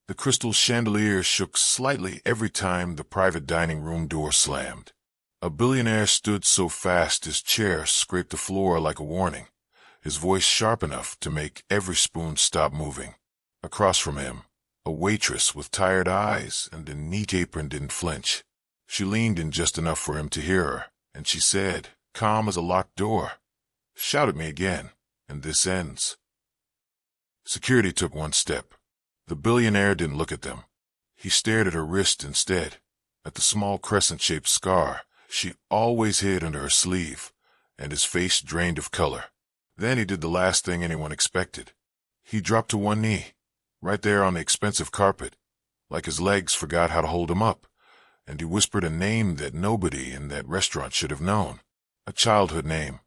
The crystal chandelier shook slightly every time the private dining room door slammed. A billionaire stood so fast his chair scraped the floor like a warning, his voice sharp enough to make every spoon stop moving. Across from him, a waitress with tired eyes and a neat apron didn't flinch. She leaned in just enough for him to hear her, and she said, calm as a locked door, "Shout at me again, and this ends." Security took one step. The billionaire didn't look at them. He stared at her wrist instead, at the small crescent-shaped scar she always hid under her sleeve, and his face drained of color. Then he did the last thing anyone expected. He dropped to one knee, right there on the expensive carpet, like his legs forgot how to hold him up, and he whispered a name that nobody in that restaurant should have known. A childhood name.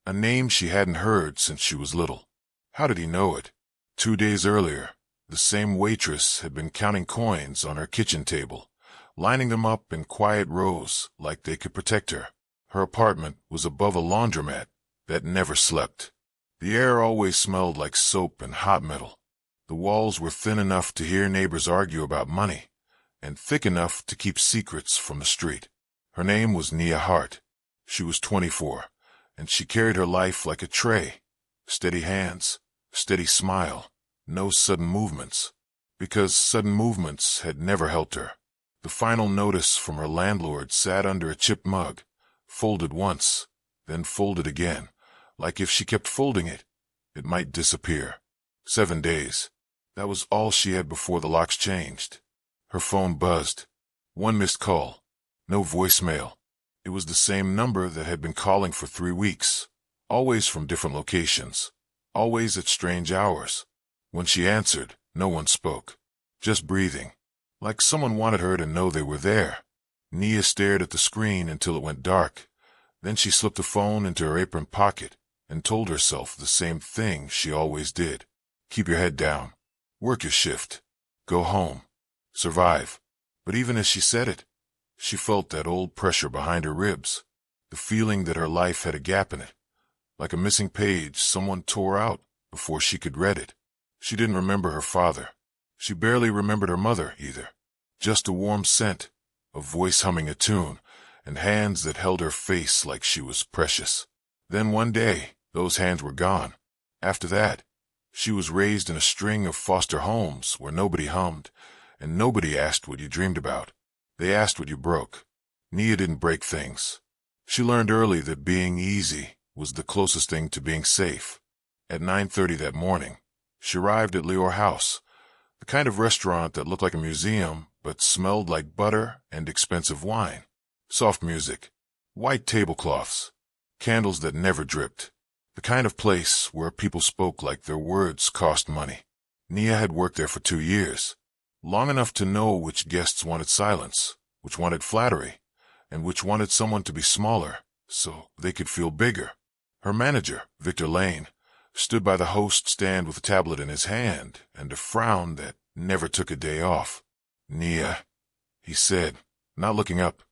A name she hadn't heard since she was little. How did he know it? 2 days earlier, the same waitress had been counting coins on her kitchen table, lining them up in quiet rows like they could protect her. Her apartment was above a laundromat that never slept. The air always smelled like soap and hot metal. The walls were thin enough to hear neighbors argue about money, and thick enough to keep secrets from the street. Her name was Nia Hart. She was 24, and she carried her life like a tray. Steady hands, steady smile, no sudden movements, because sudden movements had never helped her. The final notice from her landlord sat under a chipped mug, folded once, then folded again, like if she kept folding it, it might disappear. 7 days. That was all she had before the locks changed. Her phone buzzed. One missed call. No voicemail. It was the same number that had been calling for 3 weeks, always from different locations, always at strange hours. When she answered, no one spoke, just breathing, like someone wanted her to know they were there. Nia stared at the screen until it went dark. Then she slipped the phone into her apron pocket and told herself the same thing she always did. Keep your head down. Work your shift. Go home. Survive. But even as she said it, she felt that old pressure behind her ribs, the feeling that her life had a gap in it, like a missing page someone tore out before she could read it. She didn't remember her father. She barely remembered her mother, either. Just a warm scent, a voice humming a tune, and hands that held her face like she was precious. Then one day, those hands were gone. After that, she was raised in a string of foster homes where nobody hummed, and nobody asked what you dreamed about. They asked what you broke. Nia didn't break things. She learned early that being easy was the closest thing to being safe. At 9:30 that morning, she arrived at Lior House, the kind of restaurant that looked like a museum but smelled like butter and expensive wine. Soft music, white tablecloths, candles that never dripped. The kind of place where people spoke like their words cost money. Nia had worked there for 2 years, long enough to know which guests wanted silence, which wanted flattery, and which wanted someone to be smaller so they could feel bigger. Her manager, Victor Lane, stood by the host stand with a tablet in his hand and a frown that never took a day off. "Nia," he said, not looking up.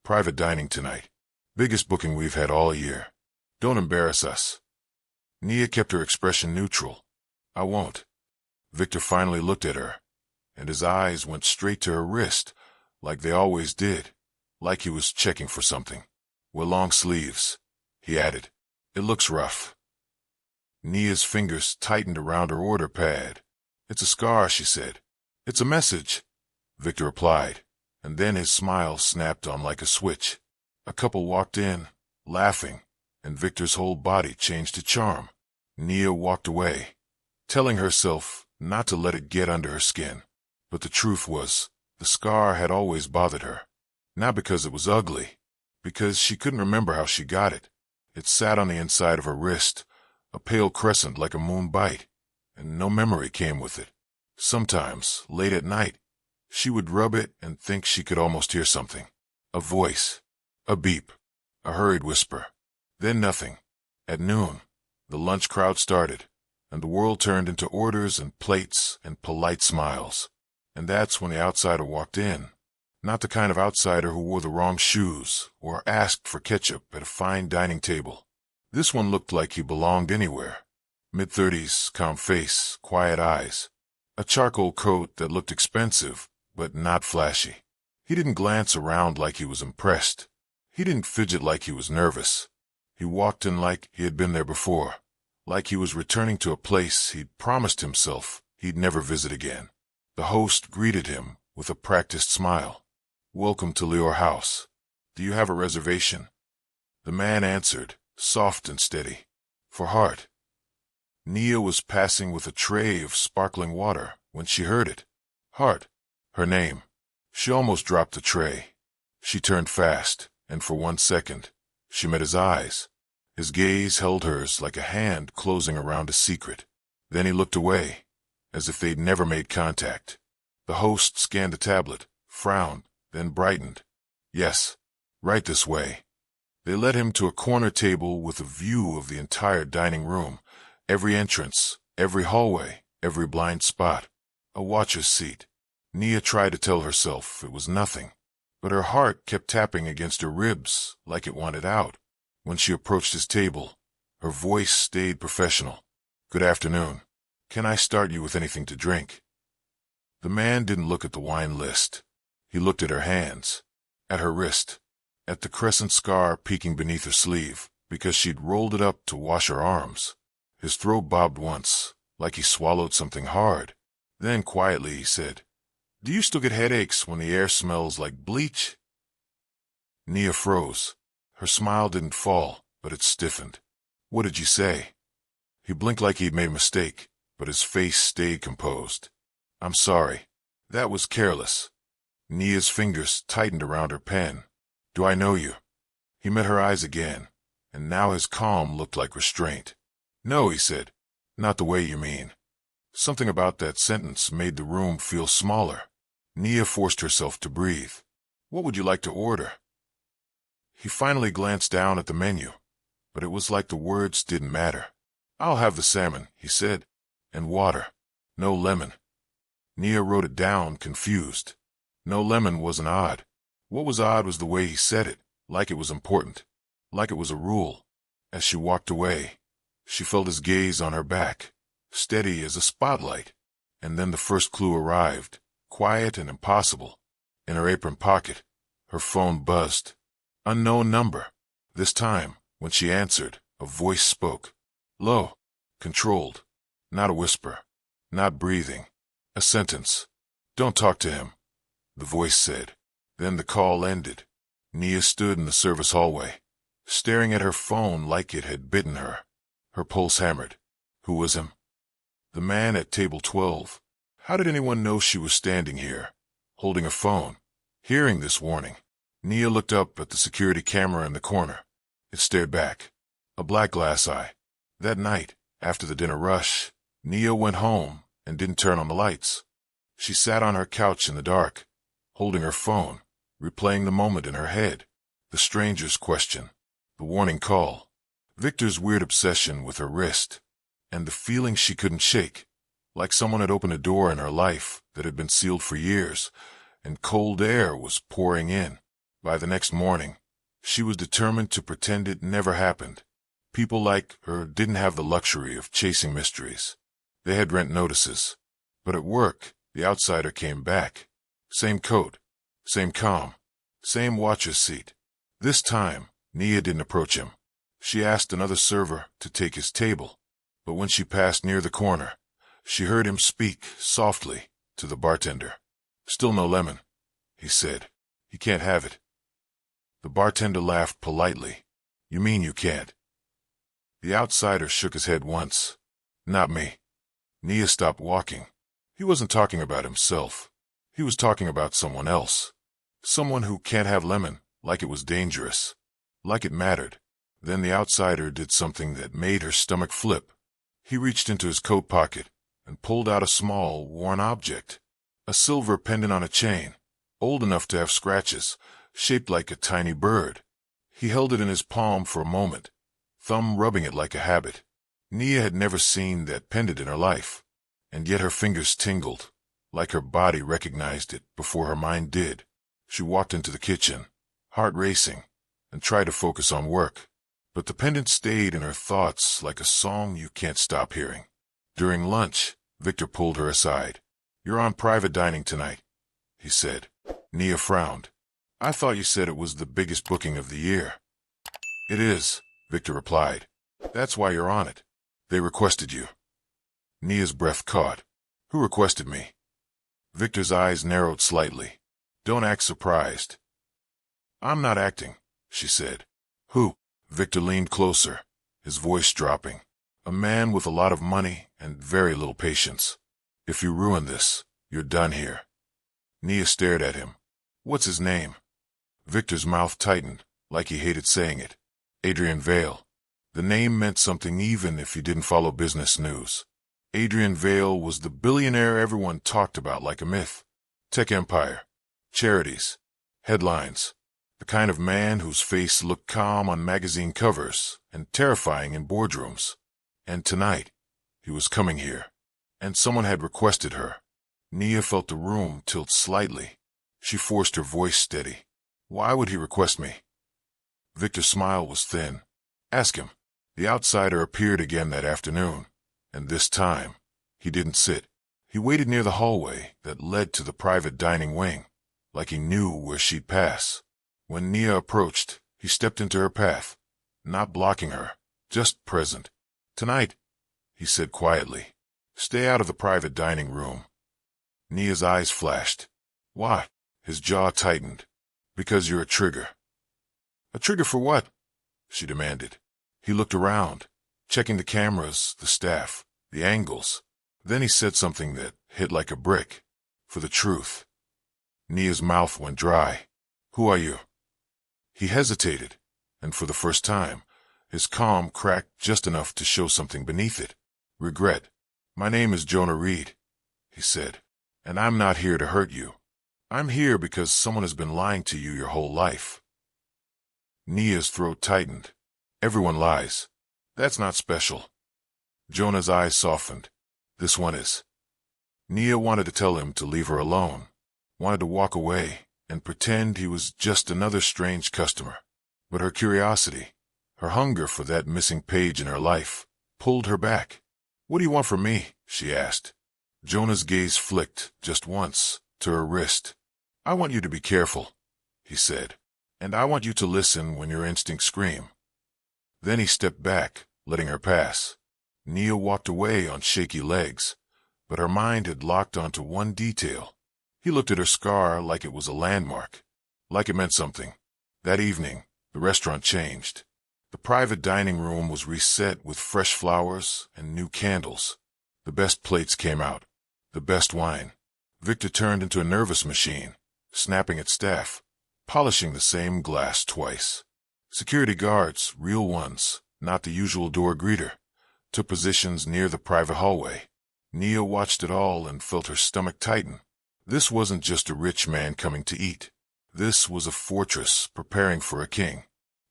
"Private dining tonight. Biggest booking we've had all year. Don't embarrass us." Nia kept her expression neutral. "I won't." Victor finally looked at her, and his eyes went straight to her wrist, like they always did, like he was checking for something. "Wear long sleeves," he added. "It looks rough." Nia's fingers tightened around her order pad. "It's a scar," she said. "It's a message," Victor replied, and then his smile snapped on like a switch. A couple walked in, laughing, and Victor's whole body changed to charm. Nia walked away, telling herself not to let it get under her skin. But the truth was, the scar had always bothered her. Not because it was ugly, because she couldn't remember how she got it. It sat on the inside of her wrist, a pale crescent like a moon bite, and no memory came with it. Sometimes, late at night, she would rub it and think she could almost hear something. A voice, a beep, a hurried whisper. Then nothing. At noon, the lunch crowd started, and the world turned into orders and plates and polite smiles. And that's when the outsider walked in. Not the kind of outsider who wore the wrong shoes or asked for ketchup at a fine dining table. This one looked like he belonged anywhere. Mid-30s, calm face, quiet eyes. A charcoal coat that looked expensive, but not flashy. He didn't glance around like he was impressed. He didn't fidget like he was nervous. He walked in like he had been there before, like he was returning to a place he'd promised himself he'd never visit again. The host greeted him with a practiced smile. "Welcome to Lior House. Do you have a reservation?" The man answered, soft and steady. "For Hart." Nia was passing with a tray of sparkling water when she heard it. Hart, her name. She almost dropped the tray. She turned fast, and for 1 second, she met his eyes. His gaze held hers like a hand closing around a secret. Then he looked away, as if they'd never made contact. The host scanned the tablet, frowned, then brightened. "Yes, right this way." They led him to a corner table with a view of the entire dining room, every entrance, every hallway, every blind spot. A watcher's seat. Nia tried to tell herself it was nothing, but her heart kept tapping against her ribs like it wanted out. When she approached his table, her voice stayed professional. "Good afternoon. Can I start you with anything to drink?" The man didn't look at the wine list. He looked at her hands, at her wrist, at the crescent scar peeking beneath her sleeve, because she'd rolled it up to wash her arms. His throat bobbed once, like he swallowed something hard. Then quietly he said, "Do you still get headaches when the air smells like bleach?" Nia froze. Her smile didn't fall, but it stiffened. "What did you say?" He blinked like he'd made a mistake, but his face stayed composed. "I'm sorry. That was careless." Nia's fingers tightened around her pen. "Do I know you?" He met her eyes again, and now his calm looked like restraint. "No," he said. "Not the way you mean." Something about that sentence made the room feel smaller. Nia forced herself to breathe. "What would you like to order?" He finally glanced down at the menu, but it was like the words didn't matter. "I'll have the salmon," he said, "and water. No lemon." Nia wrote it down, confused. No lemon wasn't odd. What was odd was the way he said it, like it was important, like it was a rule. As she walked away, she felt his gaze on her back, steady as a spotlight. And then the first clue arrived, quiet and impossible. In her apron pocket, her phone buzzed. Unknown number. This time, when she answered, a voice spoke. Low, controlled. Not a whisper. Not breathing. A sentence. "Don't talk to him," the voice said. Then the call ended. Nia stood in the service hallway, staring at her phone like it had bitten her. Her pulse hammered. Who was him? The man at table 12. How did anyone know she was standing here, holding a phone, hearing this warning? Nia looked up at the security camera in the corner. It stared back. A black glass eye. That night, after the dinner rush, Nia went home and didn't turn on the lights. She sat on her couch in the dark, holding her phone, replaying the moment in her head. The stranger's question, the warning call, Victor's weird obsession with her wrist, and the feeling she couldn't shake, like someone had opened a door in her life that had been sealed for years, and cold air was pouring in. By the next morning, she was determined to pretend it never happened. People like her didn't have the luxury of chasing mysteries. They had rent notices. But at work, the outsider came back. Same coat, same calm, same watcher's seat. This time, Nia didn't approach him. She asked another server to take his table, but when she passed near the corner, she heard him speak softly to the bartender. "Still no lemon," he said. "You can't have it." The bartender laughed politely. "You mean you can't?" The outsider shook his head once. "Not me." Nia stopped walking. He wasn't talking about himself. He was talking about someone else. Someone who can't have lemon, like it was dangerous, like it mattered. Then the outsider did something that made her stomach flip. He reached into his coat pocket and pulled out a small, worn object. A silver pendant on a chain, old enough to have scratches, shaped like a tiny bird. He held it in his palm for a moment, thumb rubbing it like a habit. Nia had never seen that pendant in her life, and yet her fingers tingled, like her body recognized it before her mind did. She walked into the kitchen, heart racing, and tried to focus on work. But the pendant stayed in her thoughts like a song you can't stop hearing. During lunch, Victor pulled her aside. You're on private dining tonight, he said. Nia frowned. I thought you said it was the biggest booking of the year. It is, Victor replied. That's why you're on it. They requested you. Nia's breath caught. Who requested me? Victor's eyes narrowed slightly. Don't act surprised. I'm not acting, she said. Who? Victor leaned closer, his voice dropping. A man with a lot of money and very little patience. If you ruin this, you're done here. Nia stared at him. What's his name? Victor's mouth tightened, like he hated saying it. Adrian Vale. The name meant something even if he didn't follow business news. Adrian Vale was the billionaire everyone talked about like a myth. Tech empire. Charities. Headlines. The kind of man whose face looked calm on magazine covers and terrifying in boardrooms. And tonight, he was coming here. And someone had requested her. Nia felt the room tilt slightly. She forced her voice steady. Why would he request me? Victor's smile was thin. Ask him. The outsider appeared again that afternoon, and this time, he didn't sit. He waited near the hallway that led to the private dining wing, like he knew where she'd pass. When Nia approached, he stepped into her path, not blocking her, just present. Tonight, he said quietly, stay out of the private dining room. Nia's eyes flashed. Why? His jaw tightened. Because you're a trigger. A trigger for what? She demanded. He looked around, checking the cameras, the staff, the angles. Then he said something that hit like a brick. For the truth. Nia's mouth went dry. Who are you? He hesitated, and for the first time, his calm cracked just enough to show something beneath it. Regret. My name is Jonah Reed, he said, and I'm not here to hurt you. I'm here because someone has been lying to you your whole life. Nia's throat tightened. Everyone lies. That's not special. Jonah's eyes softened. This one is. Nia wanted to tell him to leave her alone, wanted to walk away and pretend he was just another strange customer. But her curiosity, her hunger for that missing page in her life, pulled her back. What do you want from me? She asked. Jonah's gaze flicked, just once, to her wrist. I want you to be careful, he said, and I want you to listen when your instincts scream. Then he stepped back, letting her pass. Nia walked away on shaky legs, but her mind had locked onto one detail. He looked at her scar like it was a landmark, like it meant something. That evening, the restaurant changed. The private dining room was reset with fresh flowers and new candles. The best plates came out, the best wine. Victor turned into a nervous machine, snapping at staff, polishing the same glass twice. Security guards, real ones, not the usual door greeter, took positions near the private hallway. Nia watched it all and felt her stomach tighten. This wasn't just a rich man coming to eat. This was a fortress preparing for a king.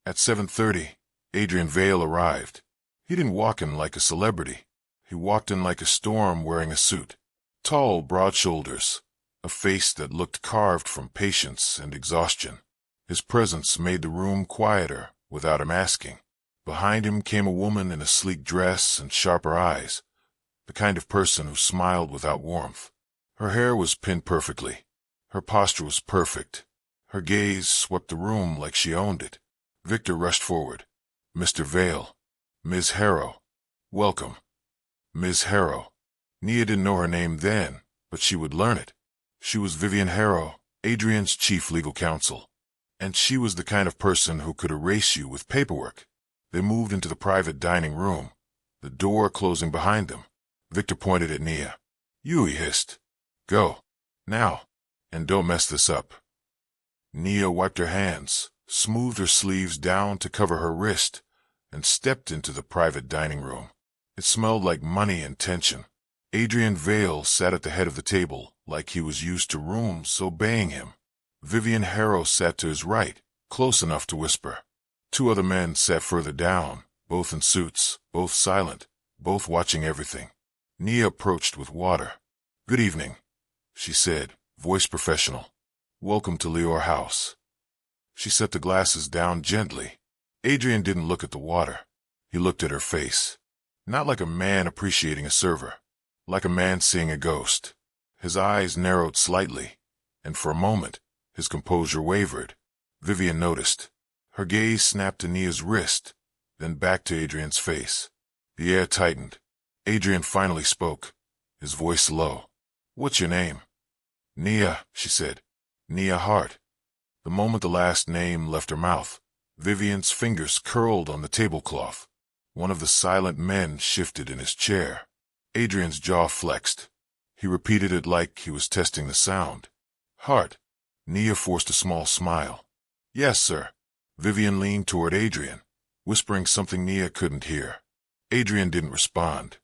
At 7:30, Adrian Vale arrived. He didn't walk in like a celebrity. He walked in like a storm wearing a suit. Tall, broad shoulders, a face that looked carved from patience and exhaustion. His presence made the room quieter without him asking. Behind him came a woman in a sleek dress and sharper eyes, the kind of person who smiled without warmth. Her hair was pinned perfectly. Her posture was perfect. Her gaze swept the room like she owned it. Victor rushed forward. Mr. Vale. Ms. Harrow. Welcome. Ms. Harrow. Nia didn't know her name then, but she would learn it. She was Vivian Harrow, Adrian's chief legal counsel. And she was the kind of person who could erase you with paperwork. They moved into the private dining room, the door closing behind them. Victor pointed at Nia. You, he hissed. Go. Now. And don't mess this up. Nia wiped her hands, smoothed her sleeves down to cover her wrist, and stepped into the private dining room. It smelled like money and tension. Adrian Vale sat at the head of the table like he was used to rooms obeying him. Vivian Harrow sat to his right, close enough to whisper. Two other men sat further down, both in suits, both silent, both watching everything. Nia approached with water. Good evening, she said, voice professional. Welcome to Lior House. She set the glasses down gently. Adrian didn't look at the water. He looked at her face. Not like a man appreciating a server. Like a man seeing a ghost. His eyes narrowed slightly, and for a moment, his composure wavered. Vivian noticed. Her gaze snapped to Nia's wrist, then back to Adrian's face. The air tightened. Adrian finally spoke, his voice low. "What's your name?" "Nia," she said. "Nia Hart." The moment the last name left her mouth, Vivian's fingers curled on the tablecloth. One of the silent men shifted in his chair. Adrian's jaw flexed. He repeated it like he was testing the sound. "Hart." Nia forced a small smile. "Yes, sir." Vivian leaned toward Adrian, whispering something Nia couldn't hear. Adrian didn't respond.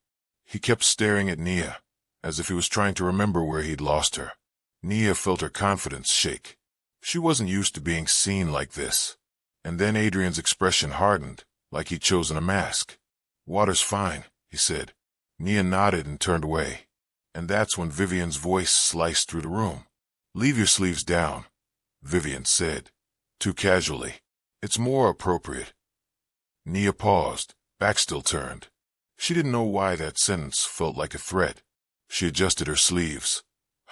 He kept staring at Nia, as if he was trying to remember where he'd lost her. Nia felt her confidence shake. She wasn't used to being seen like this. And then Adrian's expression hardened, like he'd chosen a mask. "Water's fine," he said. Nia nodded and turned away. And that's when Vivian's voice sliced through the room. "Leave your sleeves down," Vivian said, too casually. "It's more appropriate." Nia paused, back still turned. She didn't know why that sentence felt like a threat. She adjusted her sleeves,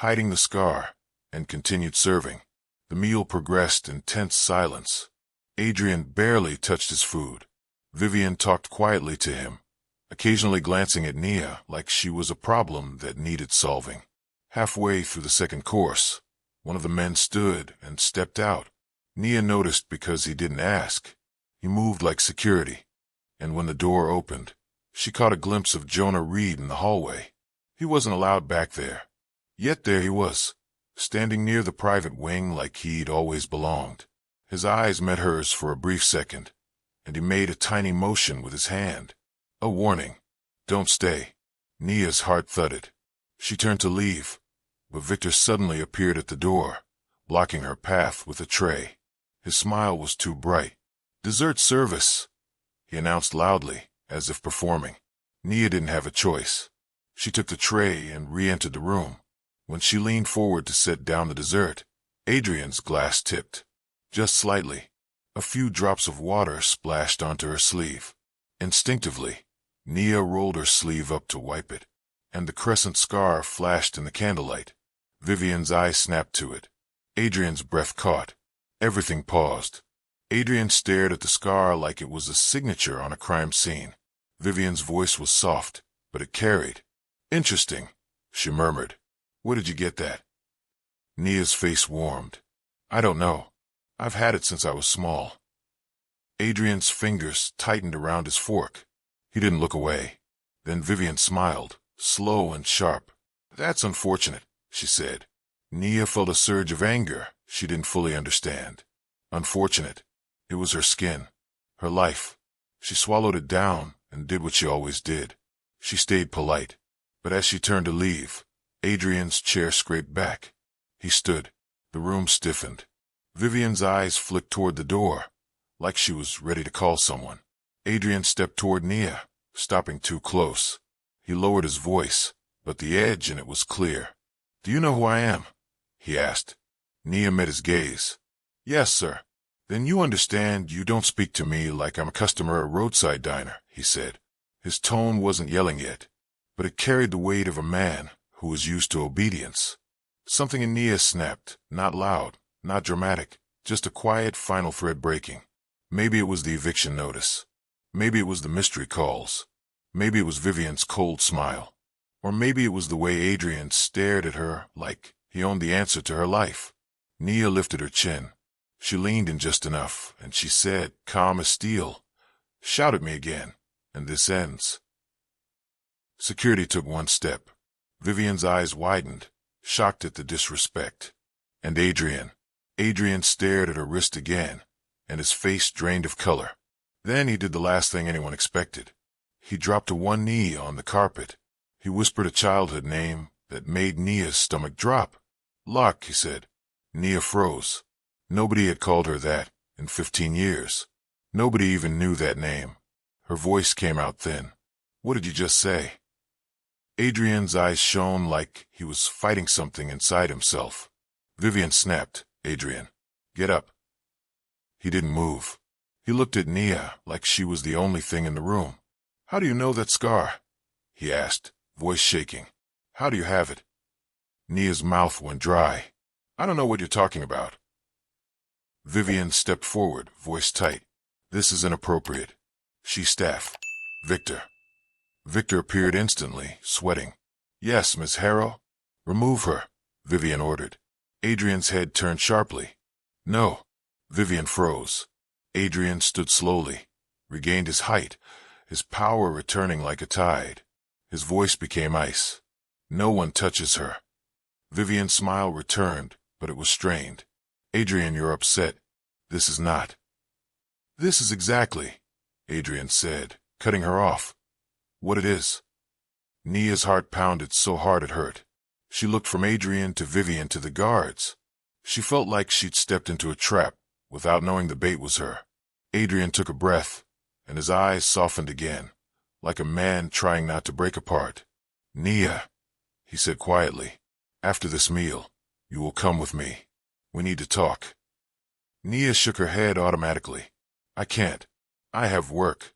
hiding the scar, and continued serving. The meal progressed in tense silence. Adrian barely touched his food. Vivian talked quietly to him, occasionally glancing at Nia like she was a problem that needed solving. Halfway through the second course, one of the men stood and stepped out. Nia noticed because he didn't ask. He moved like security. And when the door opened, she caught a glimpse of Jonah Reed in the hallway. He wasn't allowed back there. Yet there he was, standing near the private wing like he'd always belonged. His eyes met hers for a brief second, and he made a tiny motion with his hand. A warning. "Don't stay." Nia's heart thudded. She turned to leave, but Victor suddenly appeared at the door, blocking her path with a tray. His smile was too bright. "Dessert service," he announced loudly, as if performing. Nia didn't have a choice. She took the tray and re-entered the room. When she leaned forward to set down the dessert, Adrian's glass tipped. Just slightly. A few drops of water splashed onto her sleeve. Instinctively, Nia rolled her sleeve up to wipe it, and the crescent scar flashed in the candlelight. Vivian's eyes snapped to it. Adrian's breath caught. Everything paused. Adrian stared at the scar like it was a signature on a crime scene. Vivian's voice was soft, but it carried. "Interesting," she murmured. "Where did you get that?" Nia's face warmed. "I don't know. I've had it since I was small." Adrian's fingers tightened around his fork. He didn't look away. Then Vivian smiled, slow and sharp. "That's unfortunate," she said. Nia felt a surge of anger she didn't fully understand. Unfortunate. It was her skin, her life. She swallowed it down and did what she always did. She stayed polite. But as she turned to leave, Adrian's chair scraped back. He stood. The room stiffened. Vivian's eyes flicked toward the door, like she was ready to call someone. Adrian stepped toward Nia, stopping too close. He lowered his voice, but the edge in it was clear. "Do you know who I am?" he asked. Nia met his gaze. "Yes, sir." "Then you understand you don't speak to me like I'm a customer at a roadside diner," he said. His tone wasn't yelling yet, but it carried the weight of a man who was used to obedience. Something in Nia snapped, not loud, not dramatic, just a quiet final thread breaking. Maybe it was the eviction notice. Maybe it was the mystery calls. Maybe it was Vivian's cold smile. Or maybe it was the way Adrian stared at her like he owned the answer to her life. Nia lifted her chin. She leaned in just enough, and she said, calm as steel, "Shout at me again, and this ends." Security took one step. Vivian's eyes widened, shocked at the disrespect. And Adrian stared at her wrist again, and his face drained of color. Then he did the last thing anyone expected. He dropped to one knee on the carpet. He whispered a childhood name that made Nia's stomach drop. "Locke," he said. Nia froze. Nobody had called her that in 15 years. Nobody even knew that name. Her voice came out thin. "What did you just say?" Adrian's eyes shone like he was fighting something inside himself. Vivian snapped, "Adrian, get up." He didn't move. He looked at Nia like she was the only thing in the room. "How do you know that scar?" he asked, voice shaking. "How do you have it?" Nia's mouth went dry. I don't know what you're talking about. Vivian stepped forward, voice tight. This is inappropriate. She staff. Victor. Victor appeared instantly, sweating. Yes, Miss Harrow. Remove her, Vivian ordered. Adrian's head turned sharply. No. Vivian froze. Adrian stood slowly, regained his height, his power returning like a tide. His voice became ice. No one touches her. Vivian's smile returned, but it was strained. Adrian, you're upset. This is not. This is exactly, Adrian said, cutting her off. What it is. Nia's heart pounded so hard it hurt. She looked from Adrian to Vivian to the guards. She felt like she'd stepped into a trap without knowing the bait was her. Adrian took a breath, and his eyes softened again, like a man trying not to break apart. Nia, he said quietly, after this meal, you will come with me. We need to talk. Nia shook her head automatically. I can't. I have work.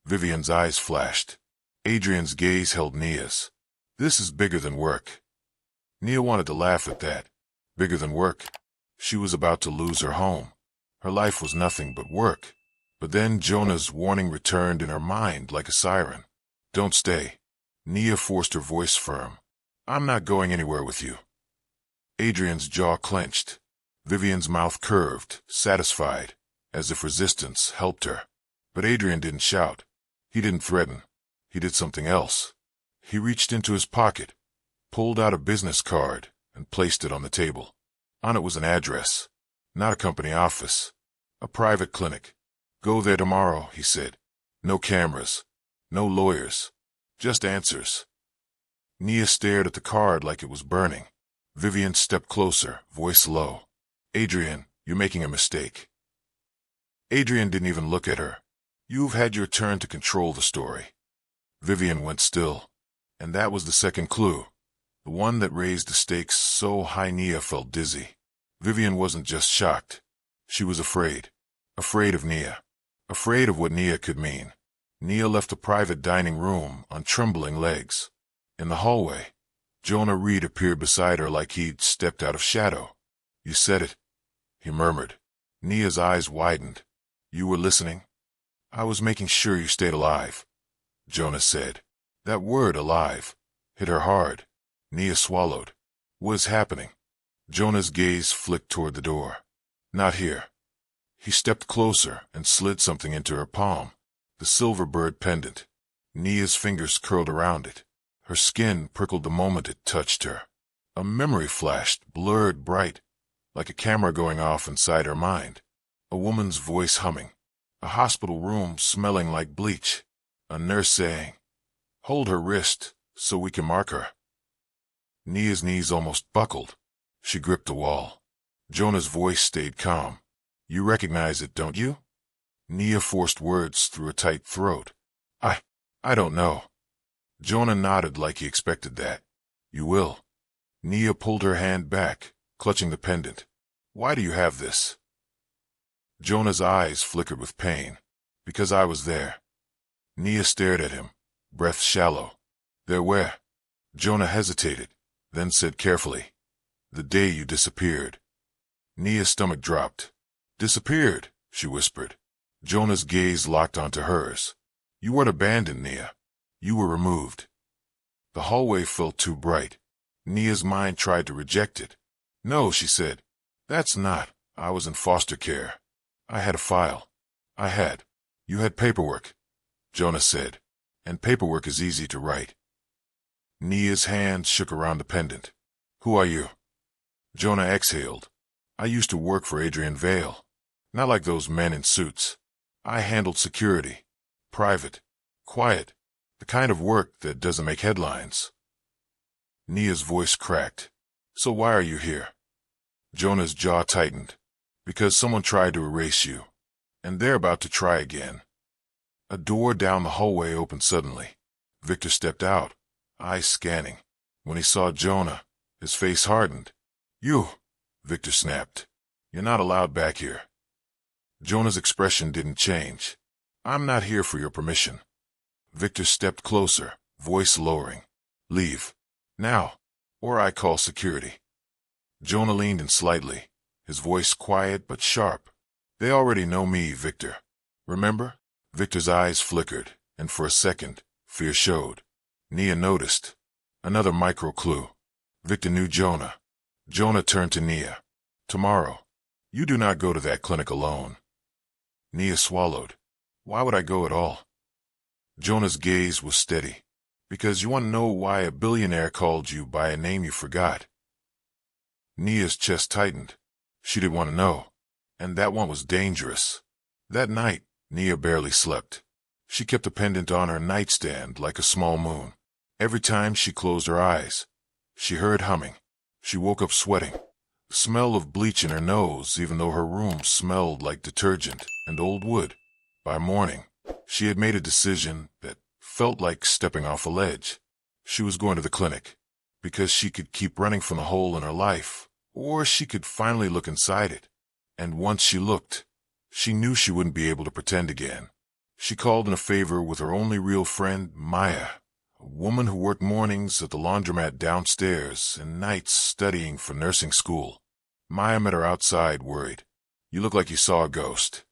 Vivian's eyes flashed. Adrian's gaze held Nia's. This is bigger than work. Nia wanted to laugh at that. Bigger than work. She was about to lose her home. Her life was nothing but work. But then Jonah's warning returned in her mind like a siren. Don't stay. Nia forced her voice firm. I'm not going anywhere with you. Adrian's jaw clenched. Vivian's mouth curved, satisfied, as if resistance helped her. But Adrian didn't shout. He didn't threaten. He did something else. He reached into his pocket, pulled out a business card, and placed it on the table. On it was an address. Not a company office. A private clinic. Go there tomorrow, he said. No cameras. No lawyers. Just answers. Nia stared at the card like it was burning. Vivian stepped closer, voice low. Adrian, you're making a mistake. Adrian didn't even look at her. You've had your turn to control the story. Vivian went still. And that was the second clue. The one that raised the stakes so high Nia felt dizzy. Vivian wasn't just shocked. She was afraid. Afraid of Nia. Afraid of what Nia could mean. Nia left the private dining room on trembling legs. In the hallway, Jonah Reed appeared beside her like he'd stepped out of shadow. You said it, he murmured. Nia's eyes widened. You were listening? I was making sure you stayed alive, Jonah said. That word, alive, hit her hard. Nia swallowed. What is happening? Jonah's gaze flicked toward the door. Not here. He stepped closer and slid something into her palm. The silver bird pendant. Nia's fingers curled around it. Her skin prickled the moment it touched her. A memory flashed, blurred bright, like a camera going off inside her mind. A woman's voice humming. A hospital room smelling like bleach. A nurse saying, hold her wrist so we can mark her. Nia's knees almost buckled. She gripped the wall. Jonah's voice stayed calm. You recognize it, don't you? Nia forced words through a tight throat. I don't know. Jonah nodded like he expected that. You will. Nia pulled her hand back, clutching the pendant. Why do you have this? Jonah's eyes flickered with pain. Because I was there. Nia stared at him, breath shallow. There where? Jonah hesitated, then said carefully, the day you disappeared. Nia's stomach dropped. Disappeared, she whispered. Jonah's gaze locked onto hers. You weren't abandoned, Nia. You were removed. The hallway felt too bright. Nia's mind tried to reject it. No, she said. That's not. I was in foster care. I had a file. I had. You had paperwork, Jonah said. And paperwork is easy to write. Nia's hand shook around the pendant. Who are you? Jonah exhaled. I used to work for Adrian Vale. Not like those men in suits. I handled security. Private. Quiet. The kind of work that doesn't make headlines. Nia's voice cracked. So why are you here? Jonah's jaw tightened. Because someone tried to erase you. And they're about to try again. A door down the hallway opened suddenly. Victor stepped out, eyes scanning. When he saw Jonah, his face hardened. You, Victor snapped. You're not allowed back here. Jonah's expression didn't change. I'm not here for your permission. Victor stepped closer, voice lowering. Leave. Now. or I call security. Jonah leaned in slightly, his voice quiet but sharp. They already know me, Victor. Remember? Victor's eyes flickered, and for a second, fear showed. Nia noticed. Another micro clue. Victor knew Jonah. Jonah turned to Nia. Tomorrow, you do not go to that clinic alone. Nia swallowed. Why would I go at all? Jonah's gaze was steady. Because you want to know why a billionaire called you by a name you forgot. Nia's chest tightened. She didn't want to know. And that one was dangerous. That night, Nia barely slept. She kept the pendant on her nightstand like a small moon. Every time she closed her eyes, she heard humming. She woke up sweating. The smell of bleach in her nose, even though her room smelled like detergent and old wood. By morning, she had made a decision that felt like stepping off a ledge. She was going to the clinic, because she could keep running from the hole in her life, or she could finally look inside it. And once she looked, she knew she wouldn't be able to pretend again. She called in a favor with her only real friend, Maya, a woman who worked mornings at the laundromat downstairs and nights studying for nursing school. Maya met her outside, worried. You look like you saw a ghost.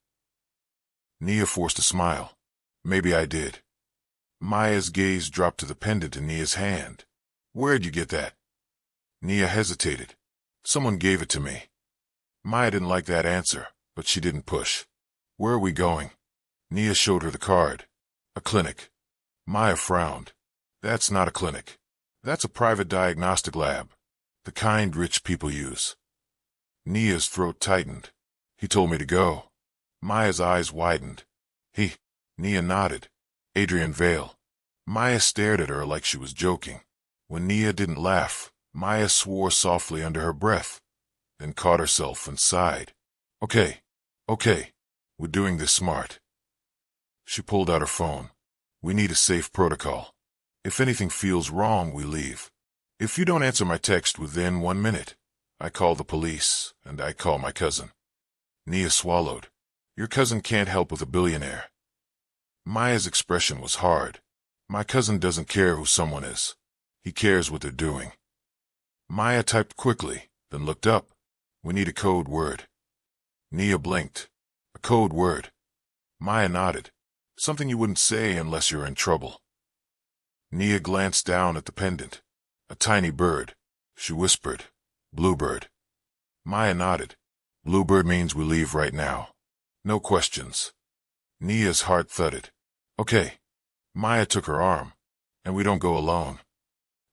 Nia forced a smile. Maybe I did. Maya's gaze dropped to the pendant in Nia's hand. Where'd you get that? Nia hesitated. Someone gave it to me. Maya didn't like that answer, but she didn't push. Where are we going? Nia showed her the card. A clinic. Maya frowned. That's not a clinic. That's a private diagnostic lab. The kind rich people use. Nia's throat tightened. He told me to go. Maya's eyes widened. Nia nodded. Adrian Vale. Maya stared at her like she was joking. When Nia didn't laugh, Maya swore softly under her breath, then caught herself and sighed. Okay. We're doing this smart. She pulled out her phone. We need a safe protocol. If anything feels wrong, we leave. If you don't answer my text within 1 minute, I call the police, and I call my cousin. Nia swallowed. Your cousin can't help with a billionaire. Maya's expression was hard. My cousin doesn't care who someone is. He cares what they're doing. Maya typed quickly, then looked up. We need a code word. Nia blinked. A code word. Maya nodded. Something you wouldn't say unless you're in trouble. Nia glanced down at the pendant. A tiny bird. She whispered, Bluebird. Maya nodded. Bluebird means we leave right now. No questions. Nia's heart thudded. Okay. Maya took her arm. And we don't go alone.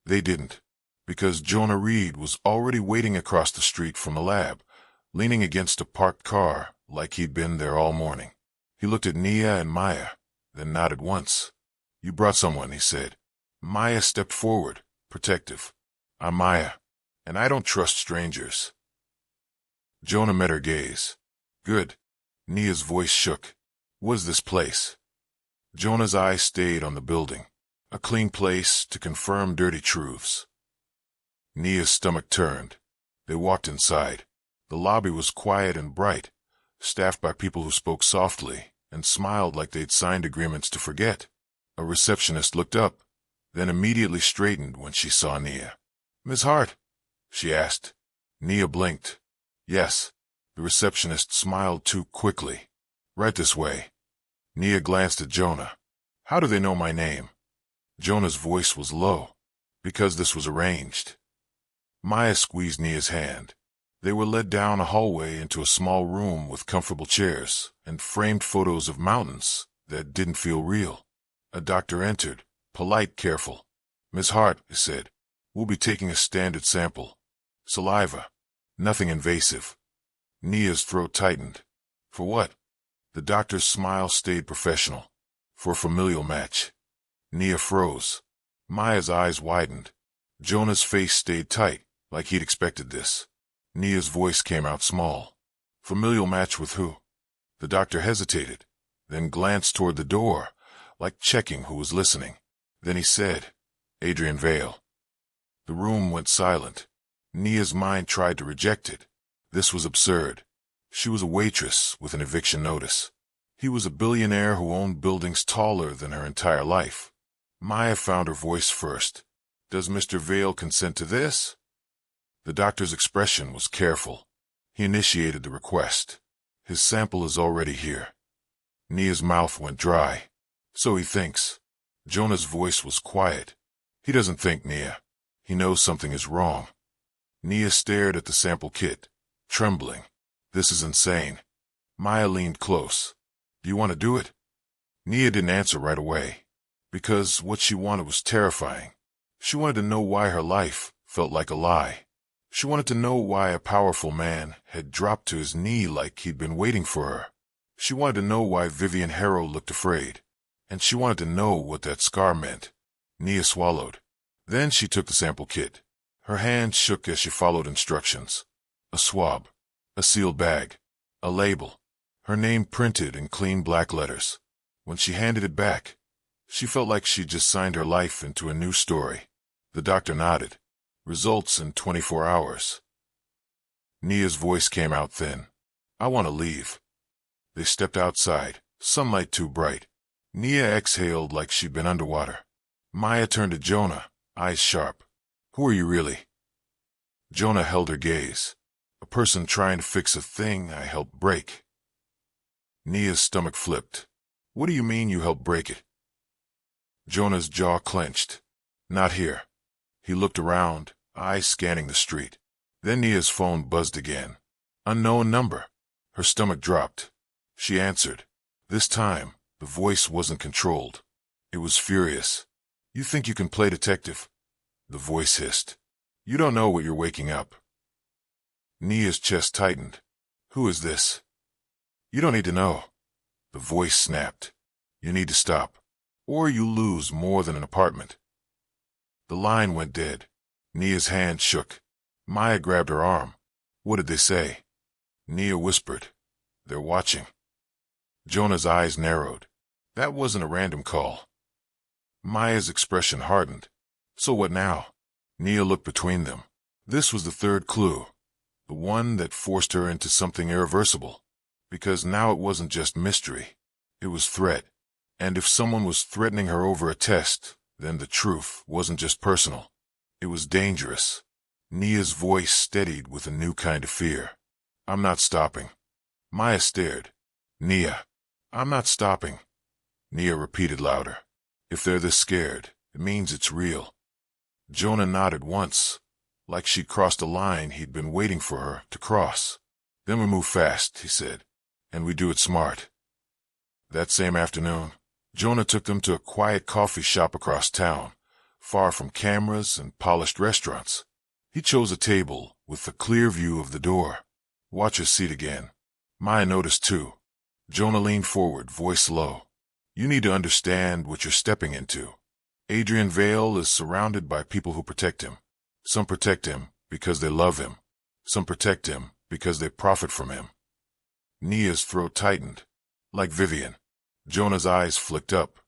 They didn't. Because Jonah Reed was already waiting across the street from the lab, leaning against a parked car like he'd been there all morning. He looked at Nia and Maya, then nodded once. You brought someone, he said. Maya stepped forward, protective. I'm Maya, and I don't trust strangers. Jonah met her gaze. Good. Nia's voice shook. What's this place? Jonah's eyes stayed on the building. A clean place to confirm dirty truths. Nia's stomach turned. They walked inside. The lobby was quiet and bright, staffed by people who spoke softly and smiled like they'd signed agreements to forget. A receptionist looked up, then immediately straightened when she saw Nia. Miss Hart? She asked. Nia blinked. Yes. The receptionist smiled too quickly. Right this way. Nia glanced at Jonah. How do they know my name? Jonah's voice was low. Because this was arranged. Maya squeezed Nia's hand. They were led down a hallway into a small room with comfortable chairs and framed photos of mountains that didn't feel real. A doctor entered, polite, careful. Miss Hart, he said, we'll be taking a standard sample. Saliva. Nothing invasive. Nia's throat tightened. For what? The doctor's smile stayed professional. For a familial match. Nia froze. Maya's eyes widened. Jonah's face stayed tight, like he'd expected this. Nia's voice came out small. Familial match with who? The doctor hesitated, then glanced toward the door, like checking who was listening. Then he said, Adrian Vale. The room went silent. Nia's mind tried to reject it. This was absurd. She was a waitress with an eviction notice. He was a billionaire who owned buildings taller than her entire life. Maya found her voice first. Does Mr. Vale consent to this? The doctor's expression was careful. He initiated the request. His sample is already here. Nia's mouth went dry. So he thinks. Jonah's voice was quiet. He doesn't think, Nia. He knows something is wrong. Nia stared at the sample kit, trembling. This is insane. Maya leaned close. Do you want to do it? Nia didn't answer right away, because what she wanted was terrifying. She wanted to know why her life felt like a lie. She wanted to know why a powerful man had dropped to his knee like he'd been waiting for her. She wanted to know why Vivian Harrow looked afraid, and she wanted to know what that scar meant. Nia swallowed. Then she took the sample kit. Her hand shook as she followed instructions. A swab, a sealed bag, a label, her name printed in clean black letters. When she handed it back, she felt like she'd just signed her life into a new story. The doctor nodded. Results in 24 hours. Nia's voice came out thin. I want to leave. They stepped outside, sunlight too bright. Nia exhaled like she'd been underwater. Maya turned to Jonah, eyes sharp. Who are you really? Jonah held her gaze. A person trying to fix a thing I helped break. Nia's stomach flipped. What do you mean you helped break it? Jonah's jaw clenched. Not here. He looked around, eyes scanning the street. Then Nia's phone buzzed again. Unknown number. Her stomach dropped. She answered. This time, the voice wasn't controlled. It was furious. You think you can play detective? The voice hissed. You don't know what you're waking up. Nia's chest tightened. Who is this? You don't need to know. The voice snapped. You need to stop, or you lose more than an apartment. The line went dead. Nia's hand shook. Maya grabbed her arm. What did they say? Nia whispered. They're watching. Jonah's eyes narrowed. That wasn't a random call. Maya's expression hardened. So what now? Nia looked between them. This was the third clue. The one that forced her into something irreversible. Because now it wasn't just mystery. It was threat. And if someone was threatening her over a test, then the truth wasn't just personal. It was dangerous. Nia's voice steadied with a new kind of fear. I'm not stopping. Maya stared. Nia. I'm not stopping. Nia repeated louder. If they're this scared, it means it's real. Jonah nodded once, like she'd crossed a line he'd been waiting for her to cross. Then we move fast, he said. And we do it smart. That same afternoon, Jonah took them to a quiet coffee shop across town, far from cameras and polished restaurants. He chose a table with a clear view of the door. Watch her seat again. Maya noticed too. Jonah leaned forward, voice low. You need to understand what you're stepping into. Adrian Vale is surrounded by people who protect him. Some protect him because they love him. Some protect him because they profit from him. Nia's throat tightened. Like Vivian. Jonah's eyes flicked up.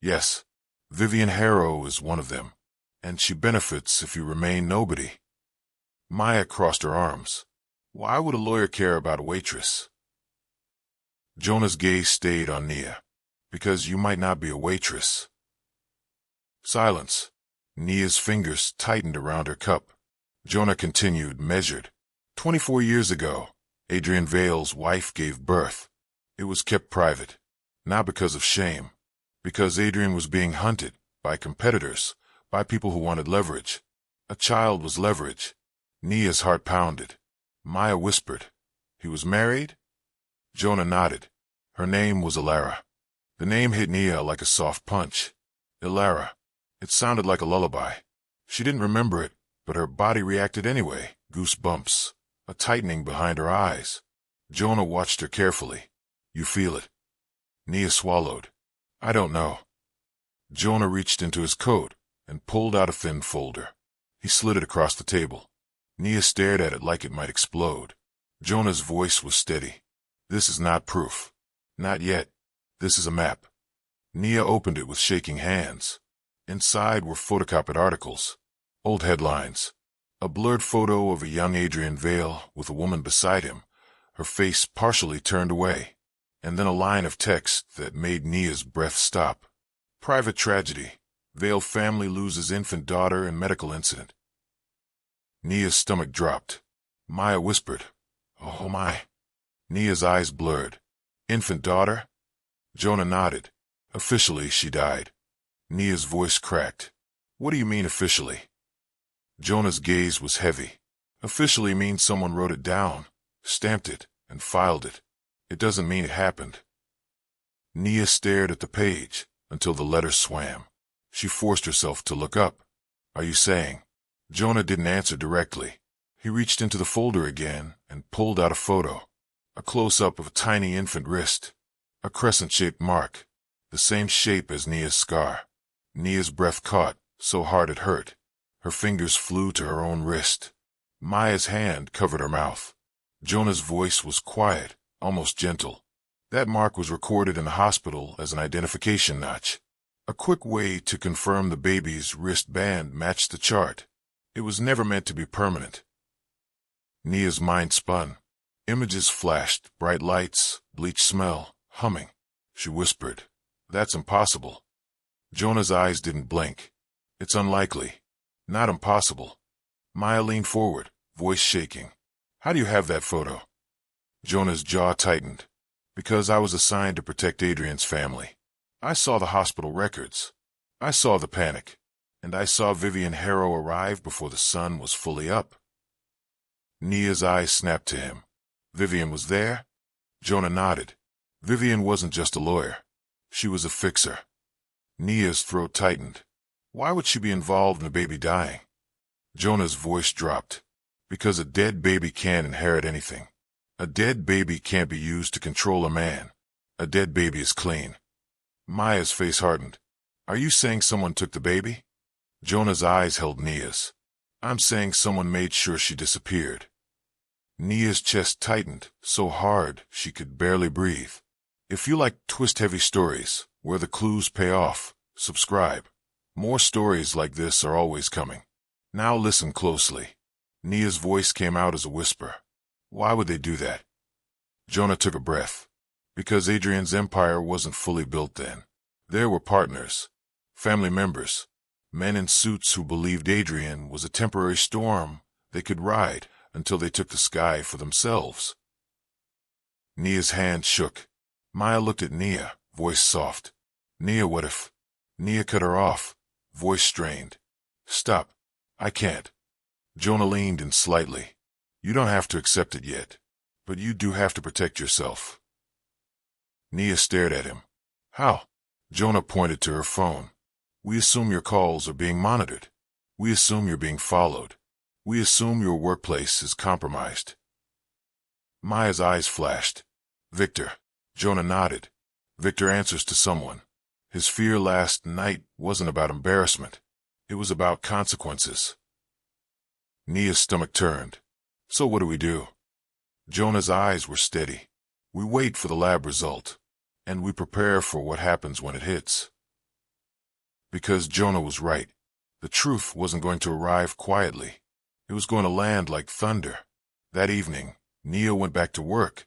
Yes, Vivian Harrow is one of them, and she benefits if you remain nobody. Maya crossed her arms. Why would a lawyer care about a waitress? Jonah's gaze stayed on Nia. Because you might not be a waitress. Silence. Nia's fingers tightened around her cup. Jonah continued, measured. 24 years ago, Adrian Vale's wife gave birth. It was kept private. Not because of shame. Because Adrian was being hunted by competitors, by people who wanted leverage. A child was leverage. Nia's heart pounded. Maya whispered. He was married? Jonah nodded. Her name was Ilara. The name hit Nia like a soft punch. Ilara. It sounded like a lullaby. She didn't remember it, but her body reacted anyway. Goosebumps. A tightening behind her eyes. Jonah watched her carefully. You feel it. Nia swallowed. I don't know. Jonah reached into his coat and pulled out a thin folder. He slid it across the table. Nia stared at it like it might explode. Jonah's voice was steady. This is not proof. Not yet. This is a map. Nia opened it with shaking hands. Inside were photocopied articles. Old headlines. A blurred photo of a young Adrian Vale with a woman beside him, her face partially turned away. And then a line of text that made Nia's breath stop. Private tragedy. Vale family loses infant daughter in medical incident. Nia's stomach dropped. Maya whispered, "Oh my." Nia's eyes blurred. "Infant daughter?" Jonah nodded. "Officially, she died." Nia's voice cracked. "What do you mean officially?" Jonah's gaze was heavy. "Officially means someone wrote it down, stamped it, and filed it. It doesn't mean it happened." Nia stared at the page until the letters swam. She forced herself to look up. "Are you saying?" Jonah didn't answer directly. He reached into the folder again and pulled out a photo. A close-up of a tiny infant wrist. A crescent-shaped mark. The same shape as Nia's scar. Nia's breath caught, so hard it hurt. Her fingers flew to her own wrist. Maya's hand covered her mouth. Jonah's voice was quiet, almost gentle. That mark was recorded in the hospital as an identification notch. A quick way to confirm the baby's wristband matched the chart. It was never meant to be permanent. Nia's mind spun. Images flashed, bright lights, bleach smell, humming. She whispered, "That's impossible." Jonah's eyes didn't blink. "It's unlikely. Not impossible." Maya leaned forward, voice shaking. "How do you have that photo?" Jonah's jaw tightened. "Because I was assigned to protect Adrian's family. I saw the hospital records. I saw the panic. And I saw Vivian Harrow arrive before the sun was fully up." Nia's eyes snapped to him. "Vivian was there?" Jonah nodded. Vivian wasn't just a lawyer. She was a fixer. Nia's throat tightened. Why would she be involved in a baby dying? Jonah's voice dropped. "Because a dead baby can't inherit anything. A dead baby can't be used to control a man. A dead baby is clean." Maya's face hardened. "Are you saying someone took the baby?" Jonah's eyes held Nia's. "I'm saying someone made sure she disappeared." Nia's chest tightened, so hard she could barely breathe. If you like twist-heavy stories, where the clues pay off, subscribe. More stories like this are always coming. Now listen closely. Nia's voice came out as a whisper. "Why would they do that?" Jonah took a breath. Because Adrian's empire wasn't fully built then. There were partners, family members, men in suits who believed Adrian was a temporary storm they could ride until they took the sky for themselves. Nia's hand shook. Maya looked at Nia, voice soft. "Nia, what if?" Nia cut her off, voice strained. "Stop. I can't." Jonah leaned in slightly. "You don't have to accept it yet, but you do have to protect yourself." Nia stared at him. "How?" Jonah pointed to her phone. "We assume your calls are being monitored. We assume you're being followed. We assume your workplace is compromised." Maya's eyes flashed. "Victor." Jonah nodded. "Victor answers to someone. His fear last night wasn't about embarrassment. It was about consequences." Nia's stomach turned. "So what do we do?" Jonah's eyes were steady. "We wait for the lab result, and we prepare for what happens when it hits." Because Jonah was right. The truth wasn't going to arrive quietly. It was going to land like thunder. That evening, Nia went back to work,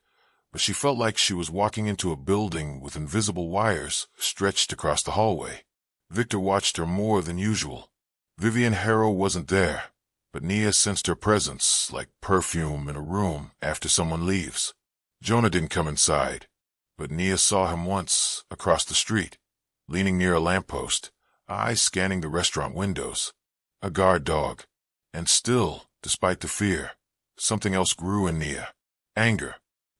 but she felt like she was walking into a building with invisible wires stretched across the hallway. Victor watched her more than usual. Vivian Harrow wasn't there, but Nia sensed her presence like perfume in a room after someone leaves. Jonah didn't come inside, but Nia saw him once across the street, leaning near a lamppost, eyes scanning the restaurant windows. A guard dog. And still, despite the fear, something else grew in Nia. Anger.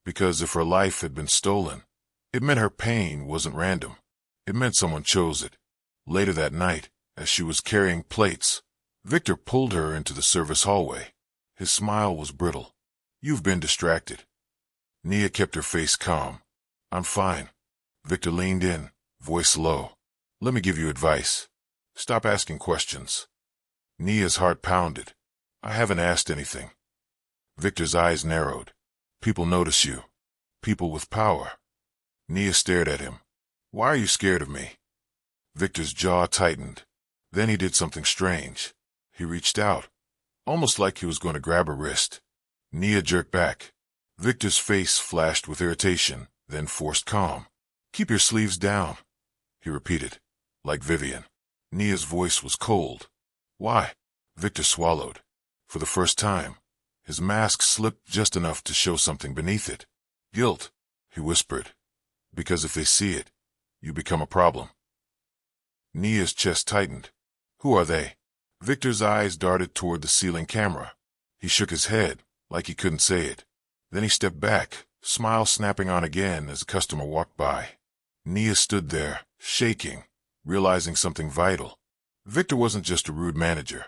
Because if her life had been stolen, it meant her pain wasn't random. It meant someone chose it. Later that night, as she was carrying plates, Victor pulled her into the service hallway. His smile was brittle. "You've been distracted." Nia kept her face calm. "I'm fine." Victor leaned in, voice low. "Let me give you advice. Stop asking questions." Nia's heart pounded. "I haven't asked anything." Victor's eyes narrowed. "People notice you. People with power." Nia stared at him. "Why are you scared of me?" Victor's jaw tightened. Then he did something strange. He reached out, almost like he was going to grab her wrist. Nia jerked back. Victor's face flashed with irritation, then forced calm. "Keep your sleeves down," he repeated, like Vivian. Nia's voice was cold. Why? Victor swallowed. For the first time, his mask slipped just enough to show something beneath it. Guilt, he whispered. Because if they see it, you become a problem. Nia's chest tightened. Who are they? Victor's eyes darted toward the ceiling camera. He shook his head, like he couldn't say it. Then he stepped back, smile snapping on again as a customer walked by. Nia stood there, shaking, realizing something vital. Victor wasn't just a rude manager.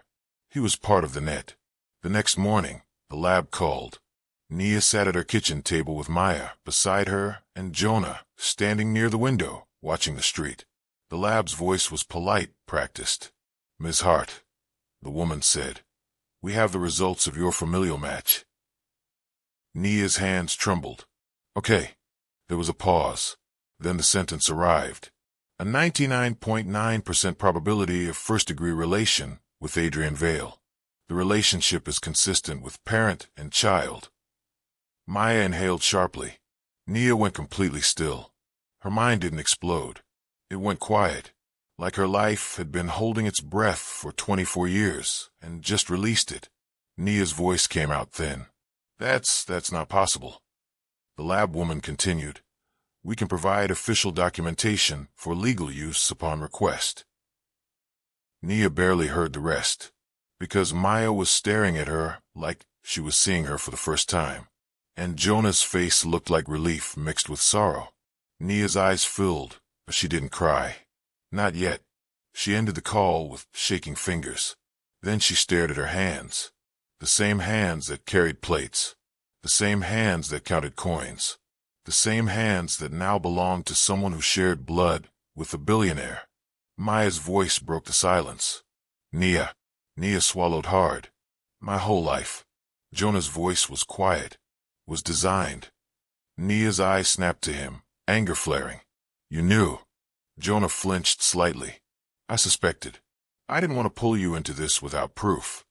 He was part of the net. The next morning, the lab called. Nia sat at her kitchen table with Maya beside her and Jonah standing near the window, watching the street. The lab's voice was polite, practiced. Ms. Hart, the woman said, we have the results of your familial match. Nia's hands trembled. Okay. There was a pause. Then the sentence arrived. A 99.9% probability of first-degree relation with Adrian Vale. The relationship is consistent with parent and child. Maya inhaled sharply. Nia went completely still. Her mind didn't explode. It went quiet, like her life had been holding its breath for 24 years and just released it. Nia's voice came out thin. That's not possible. The lab woman continued. We can provide official documentation for legal use upon request. Nia barely heard the rest, because Maya was staring at her like she was seeing her for the first time, and Jonah's face looked like relief mixed with sorrow. Nia's eyes filled, but she didn't cry. Not yet. She ended the call with shaking fingers. Then she stared at her hands. The same hands that carried plates. The same hands that counted coins. The same hands that now belonged to someone who shared blood with a billionaire. Maya's voice broke the silence. Nia. Nia swallowed hard. My whole life. Jonah's voice was quiet, was designed. Nia's eyes snapped to him, anger flaring. You knew. Jonah flinched slightly. I suspected. I didn't want to pull you into this without proof.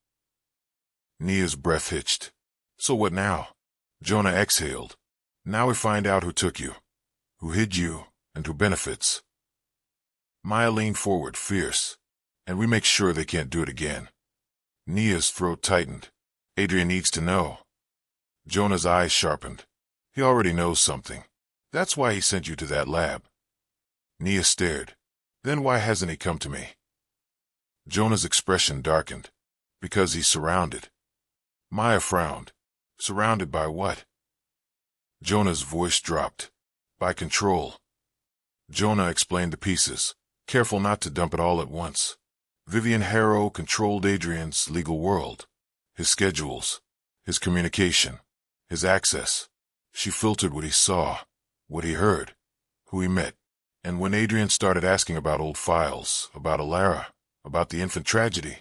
Nia's breath hitched. So what now? Jonah exhaled. Now we find out who took you, who hid you, and who benefits. Maya leaned forward, fierce. And we make sure they can't do it again. Nia's throat tightened. Adrian needs to know. Jonah's eyes sharpened. He already knows something. That's why he sent you to that lab. Nia stared. Then why hasn't he come to me? Jonah's expression darkened. Because he's surrounded. Maya frowned. Surrounded by what? Jonah's voice dropped. By control. Jonah explained the pieces, careful not to dump it all at once. Vivian Harrow controlled Adrian's legal world. His schedules. His communication. His access. She filtered what he saw, what he heard, who he met. And when Adrian started asking about old files, about Alara, about the infant tragedy,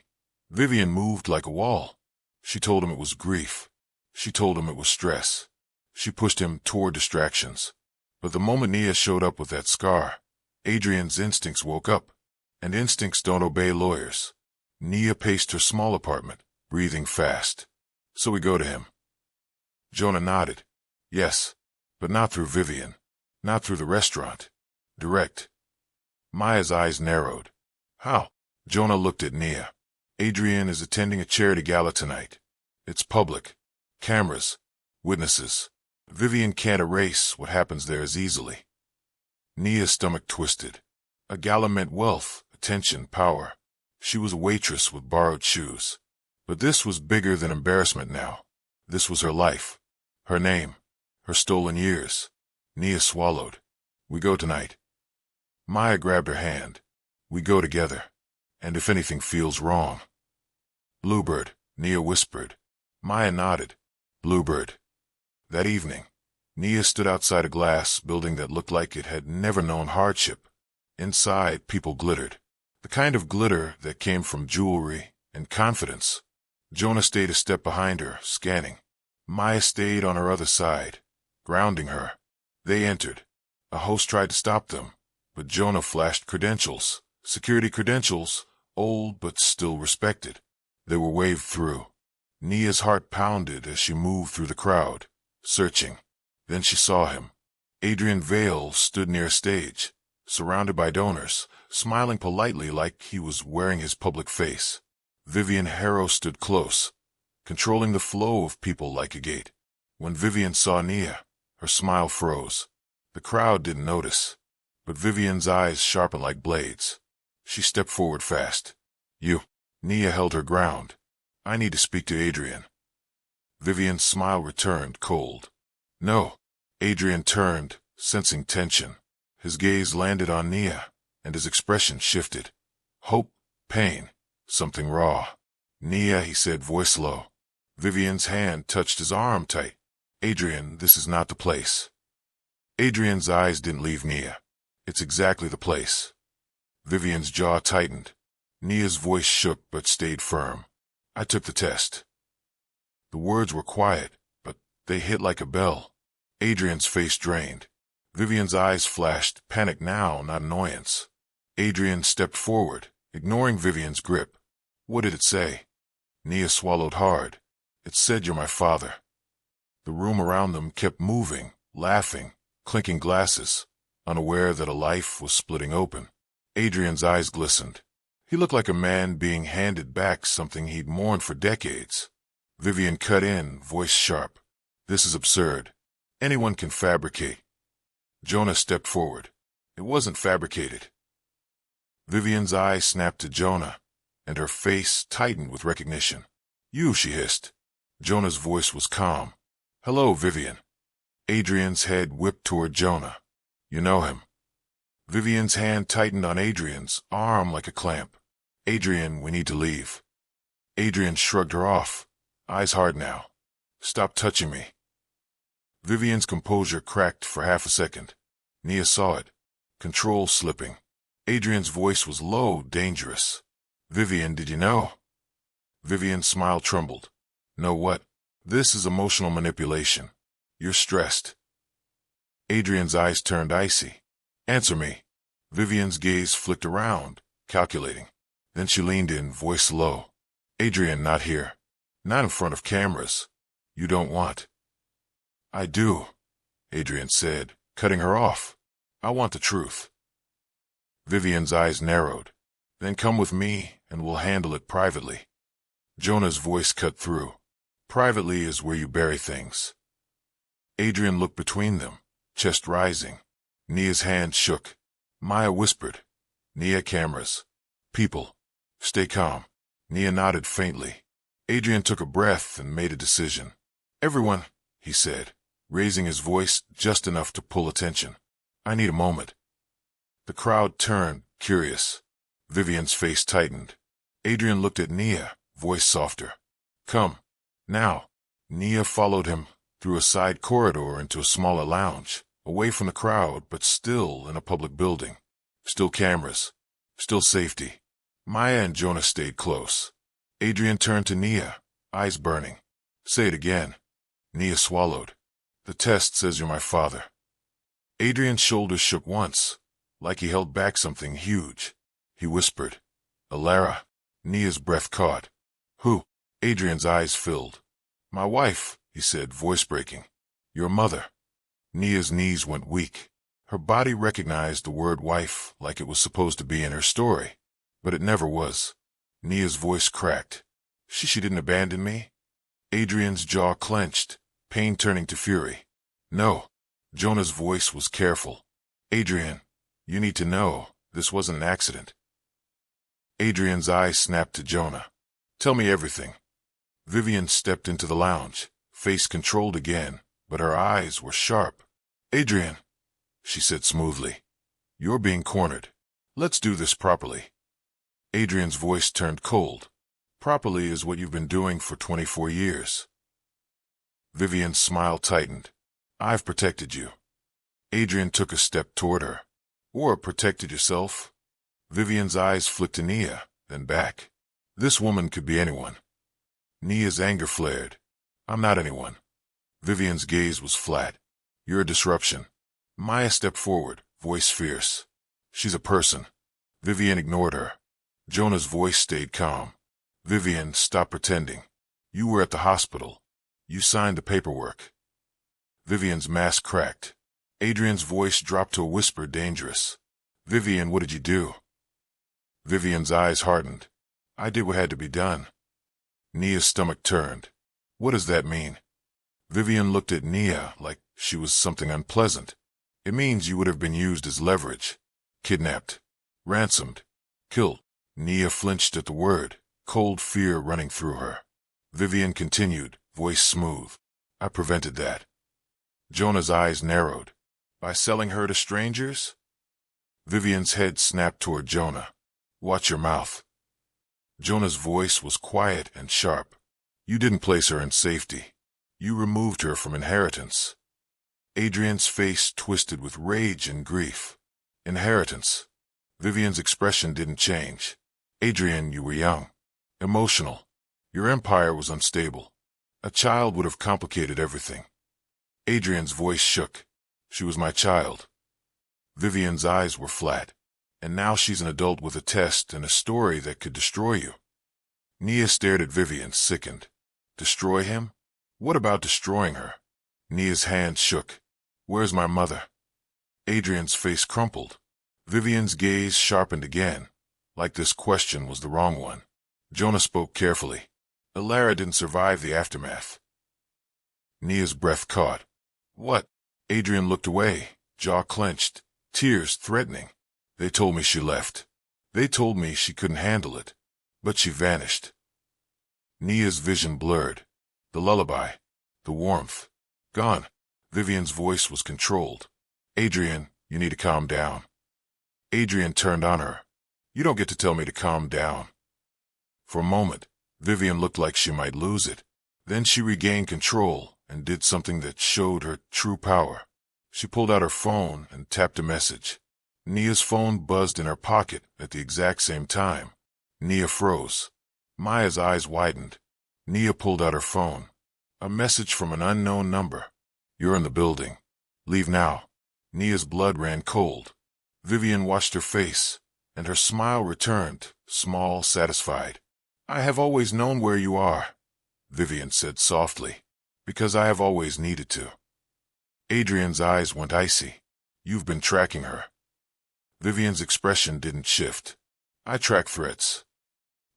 Vivian moved like a wall. She told him it was grief. She told him it was stress. She pushed him toward distractions. But the moment Nia showed up with that scar, Adrian's instincts woke up. And instincts don't obey lawyers. Nia paced her small apartment, breathing fast. So we go to him. Jonah nodded. Yes, but not through Vivian. Not through the restaurant. Direct. Maya's eyes narrowed. How? Jonah looked at Nia. Adrian is attending a charity gala tonight. It's public. Cameras. Witnesses. Vivian can't erase what happens there as easily. Nia's stomach twisted. A gala meant wealth, attention, power. She was a waitress with borrowed shoes. But this was bigger than embarrassment now. This was her life. Her name. Her stolen years. Nia swallowed. We go tonight. Maya grabbed her hand. We go together. And if anything feels wrong. Bluebird, Nia whispered. Maya nodded. Bluebird. That evening, Nia stood outside a glass building that looked like it had never known hardship. Inside, people glittered. The kind of glitter that came from jewelry and confidence. Jonah stayed a step behind her, scanning. Maya stayed on her other side, grounding her. They entered. A host tried to stop them, but Jonah flashed credentials, security credentials, old but still respected. They were waved through. Nia's heart pounded as she moved through the crowd, searching. Then she saw him. Adrian Vale stood near a stage, surrounded by donors, smiling politely like he was wearing his public face. Vivian Harrow stood close, controlling the flow of people like a gate. When Vivian saw Nia, her smile froze. The crowd didn't notice, but Vivian's eyes sharpened like blades. She stepped forward fast. You. Nia held her ground. I need to speak to Adrian. Vivian's smile returned, cold. No. Adrian turned, sensing tension. His gaze landed on Nia, and his expression shifted. Hope, pain, something raw. Nia, he said, voice low. Vivian's hand touched his arm tight. Adrian, this is not the place. Adrian's eyes didn't leave Nia. It's exactly the place. Vivian's jaw tightened. Nia's voice shook but stayed firm. I took the test. The words were quiet, but they hit like a bell. Adrian's face drained. Vivian's eyes flashed, panic now, not annoyance. Adrian stepped forward, ignoring Vivian's grip. What did it say? Nia swallowed hard. It said you're my father. The room around them kept moving, laughing, clinking glasses, unaware that a life was splitting open. Adrian's eyes glistened. He looked like a man being handed back something he'd mourned for decades. Vivian cut in, voice sharp. This is absurd. Anyone can fabricate. Jonah stepped forward. It wasn't fabricated. Vivian's eyes snapped to Jonah, and her face tightened with recognition. You, she hissed. Jonah's voice was calm. Hello, Vivian. Adrian's head whipped toward Jonah. You know him. Vivian's hand tightened on Adrian's arm like a clamp. Adrian, we need to leave. Adrian shrugged her off, eyes hard now. Stop touching me. Vivian's composure cracked for half a second. Nia saw it. Control slipping. Adrian's voice was low, dangerous. Vivian, did you know? Vivian's smile trembled. Know what? This is emotional manipulation. You're stressed. Adrian's eyes turned icy. Answer me. Vivian's gaze flicked around, calculating. Then she leaned in, voice low. Adrian, not here. Not in front of cameras. You don't want. I do, Adrian said, cutting her off. I want the truth. Vivian's eyes narrowed. Then come with me, and we'll handle it privately. Jonah's voice cut through. Privately is where you bury things. Adrian looked between them, chest rising. Nia's hand shook. Maya whispered. Nia, cameras. People. Stay calm. Nia nodded faintly. Adrian took a breath and made a decision. Everyone, he said, raising his voice just enough to pull attention. I need a moment. The crowd turned, curious. Vivian's face tightened. Adrian looked at Nia, voice softer. Come. Now. Nia followed him through a side corridor into a smaller lounge, away from the crowd, but still in a public building. Still cameras. Still safety. Maya and Jonah stayed close. Adrian turned to Nia, eyes burning. Say it again. Nia swallowed. The test says you're my father. Adrian's shoulders shook once, like he held back something huge. He whispered, Alara. Nia's breath caught. Who? Adrian's eyes filled. My wife, he said, voice breaking. Your mother. Nia's knees went weak. Her body recognized the word wife like it was supposed to be in her story, but it never was. Nia's voice cracked. She didn't abandon me? Adrian's jaw clenched, pain turning to fury. No. Jonah's voice was careful. Adrian, you need to know, this wasn't an accident. Adrian's eyes snapped to Jonah. Tell me everything. Vivian stepped into the lounge, face controlled again, but her eyes were sharp. Adrian, she said smoothly, you're being cornered. Let's do this properly. Adrian's voice turned cold. Properly is what you've been doing for 24 years. Vivian's smile tightened. I've protected you. Adrian took a step toward her. Or protected yourself. Vivian's eyes flicked to Nia, then back. This woman could be anyone. Nia's anger flared. I'm not anyone. Vivian's gaze was flat. You're a disruption. Maya stepped forward, voice fierce. She's a person. Vivian ignored her. Jonah's voice stayed calm. Vivian, stop pretending. You were at the hospital. You signed the paperwork. Vivian's mask cracked. Adrian's voice dropped to a whisper, dangerous. Vivian, what did you do? Vivian's eyes hardened. I did what had to be done. Nia's stomach turned. What does that mean? Vivian looked at Nia like she was something unpleasant. It means you would have been used as leverage. Kidnapped. Ransomed. Killed. Nia flinched at the word, cold fear running through her. Vivian continued, voice smooth. I prevented that. Jonah's eyes narrowed. By selling her to strangers? Vivian's head snapped toward Jonah. Watch your mouth. Jonah's voice was quiet and sharp. You didn't place her in safety. You removed her from inheritance. Adrian's face twisted with rage and grief. Inheritance. Vivian's expression didn't change. Adrian, you were young. Emotional. Your empire was unstable. A child would have complicated everything. Adrian's voice shook. She was my child. Vivian's eyes were flat. And now she's an adult with a test and a story that could destroy you. Nia stared at Vivian, sickened. Destroy him? What about destroying her? Nia's hand shook. Where's my mother? Adrian's face crumpled. Vivian's gaze sharpened again, like this question was the wrong one. Jonah spoke carefully. Alara didn't survive the aftermath. Nia's breath caught. What? Adrian looked away, jaw clenched, tears threatening. They told me she left. They told me she couldn't handle it. But she vanished. Nia's vision blurred. The lullaby. The warmth. Gone. Vivian's voice was controlled. Adrian, you need to calm down. Adrian turned on her. You don't get to tell me to calm down. For a moment, Vivian looked like she might lose it. Then she regained control and did something that showed her true power. She pulled out her phone and tapped a message. Nia's phone buzzed in her pocket at the exact same time. Nia froze. Maya's eyes widened. Nia pulled out her phone. A message from an unknown number. You're in the building. Leave now. Nia's blood ran cold. Vivian watched her face, and her smile returned, small, satisfied. I have always known where you are, Vivian said softly, because I have always needed to. Adrian's eyes went icy. You've been tracking her. Vivian's expression didn't shift. I track threats.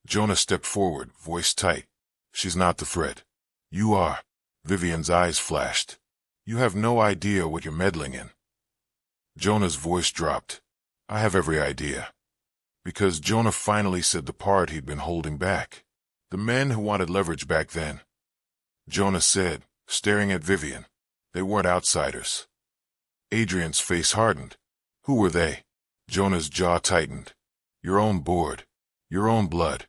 Jonah stepped forward, voice tight. She's not the threat. You are. Vivian's eyes flashed. You have no idea what you're meddling in. Jonah's voice dropped. I have every idea. Because Jonah finally said the part he'd been holding back. The men who wanted leverage back then. Jonah said, staring at Vivian. They weren't outsiders. Adrian's face hardened. Who were they? Jonah's jaw tightened. Your own board. Your own blood.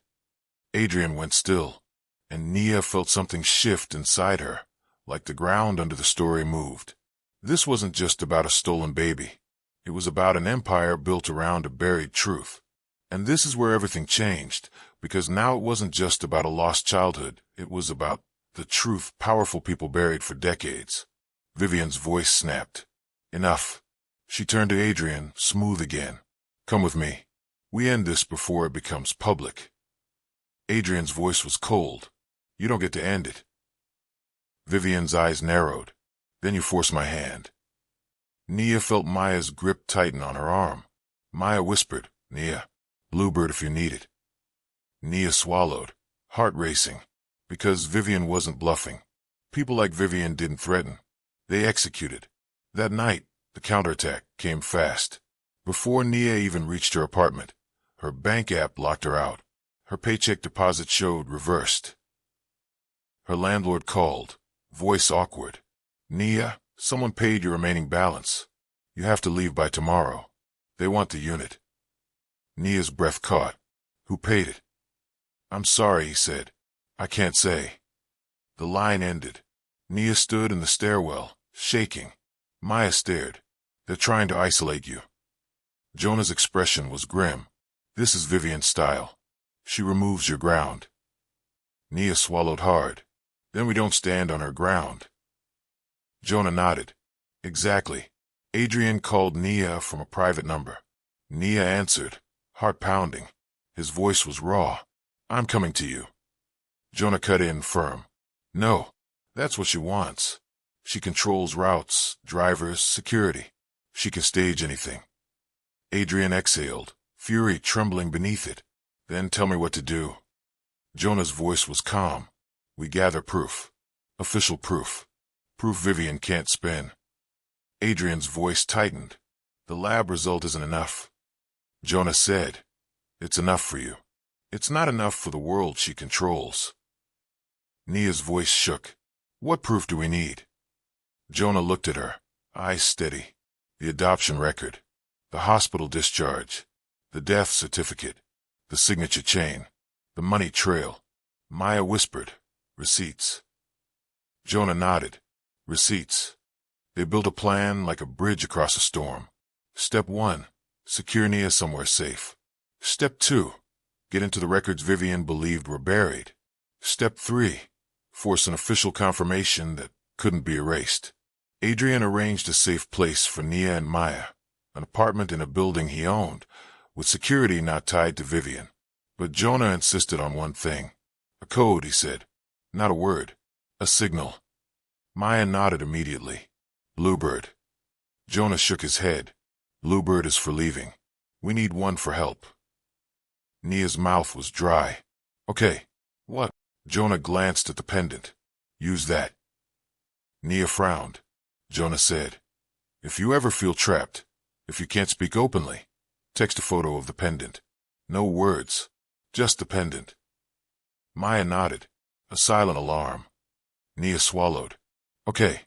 Adrian went still, and Nia felt something shift inside her, like the ground under the story moved. This wasn't just about a stolen baby. It was about an empire built around a buried truth. And this is where everything changed, because now it wasn't just about a lost childhood. It was about the truth powerful people buried for decades. Vivian's voice snapped. Enough. She turned to Adrian, smooth again. Come with me. We end this before it becomes public. Adrian's voice was cold. You don't get to end it. Vivian's eyes narrowed. Then you force my hand. Nia felt Maya's grip tighten on her arm. Maya whispered, Nia, Bluebird if you need it. Nia swallowed, heart racing, because Vivian wasn't bluffing. People like Vivian didn't threaten. They executed. That night, the counterattack came fast. Before Nia even reached her apartment, her bank app locked her out. Her paycheck deposit showed reversed. Her landlord called, voice awkward. Nia, someone paid your remaining balance. You have to leave by tomorrow. They want the unit. Nia's breath caught. Who paid it? I'm sorry, he said. I can't say. The line ended. Nia stood in the stairwell, shaking. Maya stared. They're trying to isolate you. Jonah's expression was grim. This is Vivian's style. She removes your ground. Nia swallowed hard. Then we don't stand on her ground. Jonah nodded. Exactly. Adrian called Nia from a private number. Nia answered, heart pounding. His voice was raw. I'm coming to you. Jonah cut in firm. No, that's what she wants. She controls routes, drivers, security. She can stage anything. Adrian exhaled, fury trembling beneath it. Then tell me what to do. Jonah's voice was calm. We gather proof. Official proof. Proof Vivian can't spin. Adrian's voice tightened. The lab result isn't enough. Jonah said, it's enough for you. It's not enough for the world she controls. Nia's voice shook. What proof do we need? Jonah looked at her, eyes steady. The adoption record, the hospital discharge, the death certificate, the signature chain, the money trail. Maya whispered, receipts. Jonah nodded. Receipts. They built a plan like a bridge across a storm. Step 1, secure Nia somewhere safe. Step 2, get into the records Vivian believed were buried. Step 3, force an official confirmation that couldn't be erased. Adrian arranged a safe place for Nia and Maya, an apartment in a building he owned, with security not tied to Vivian. But Jonah insisted on one thing. A code, he said. Not a word. A signal. Maya nodded immediately. Bluebird. Jonah shook his head. Bluebird is for leaving. We need one for help. Nia's mouth was dry. Okay. What? Jonah glanced at the pendant. Use that. Nia frowned. Jonah said, if you ever feel trapped, if you can't speak openly, text a photo of the pendant. No words. Just the pendant. Maya nodded. A silent alarm. Nia swallowed. Okay.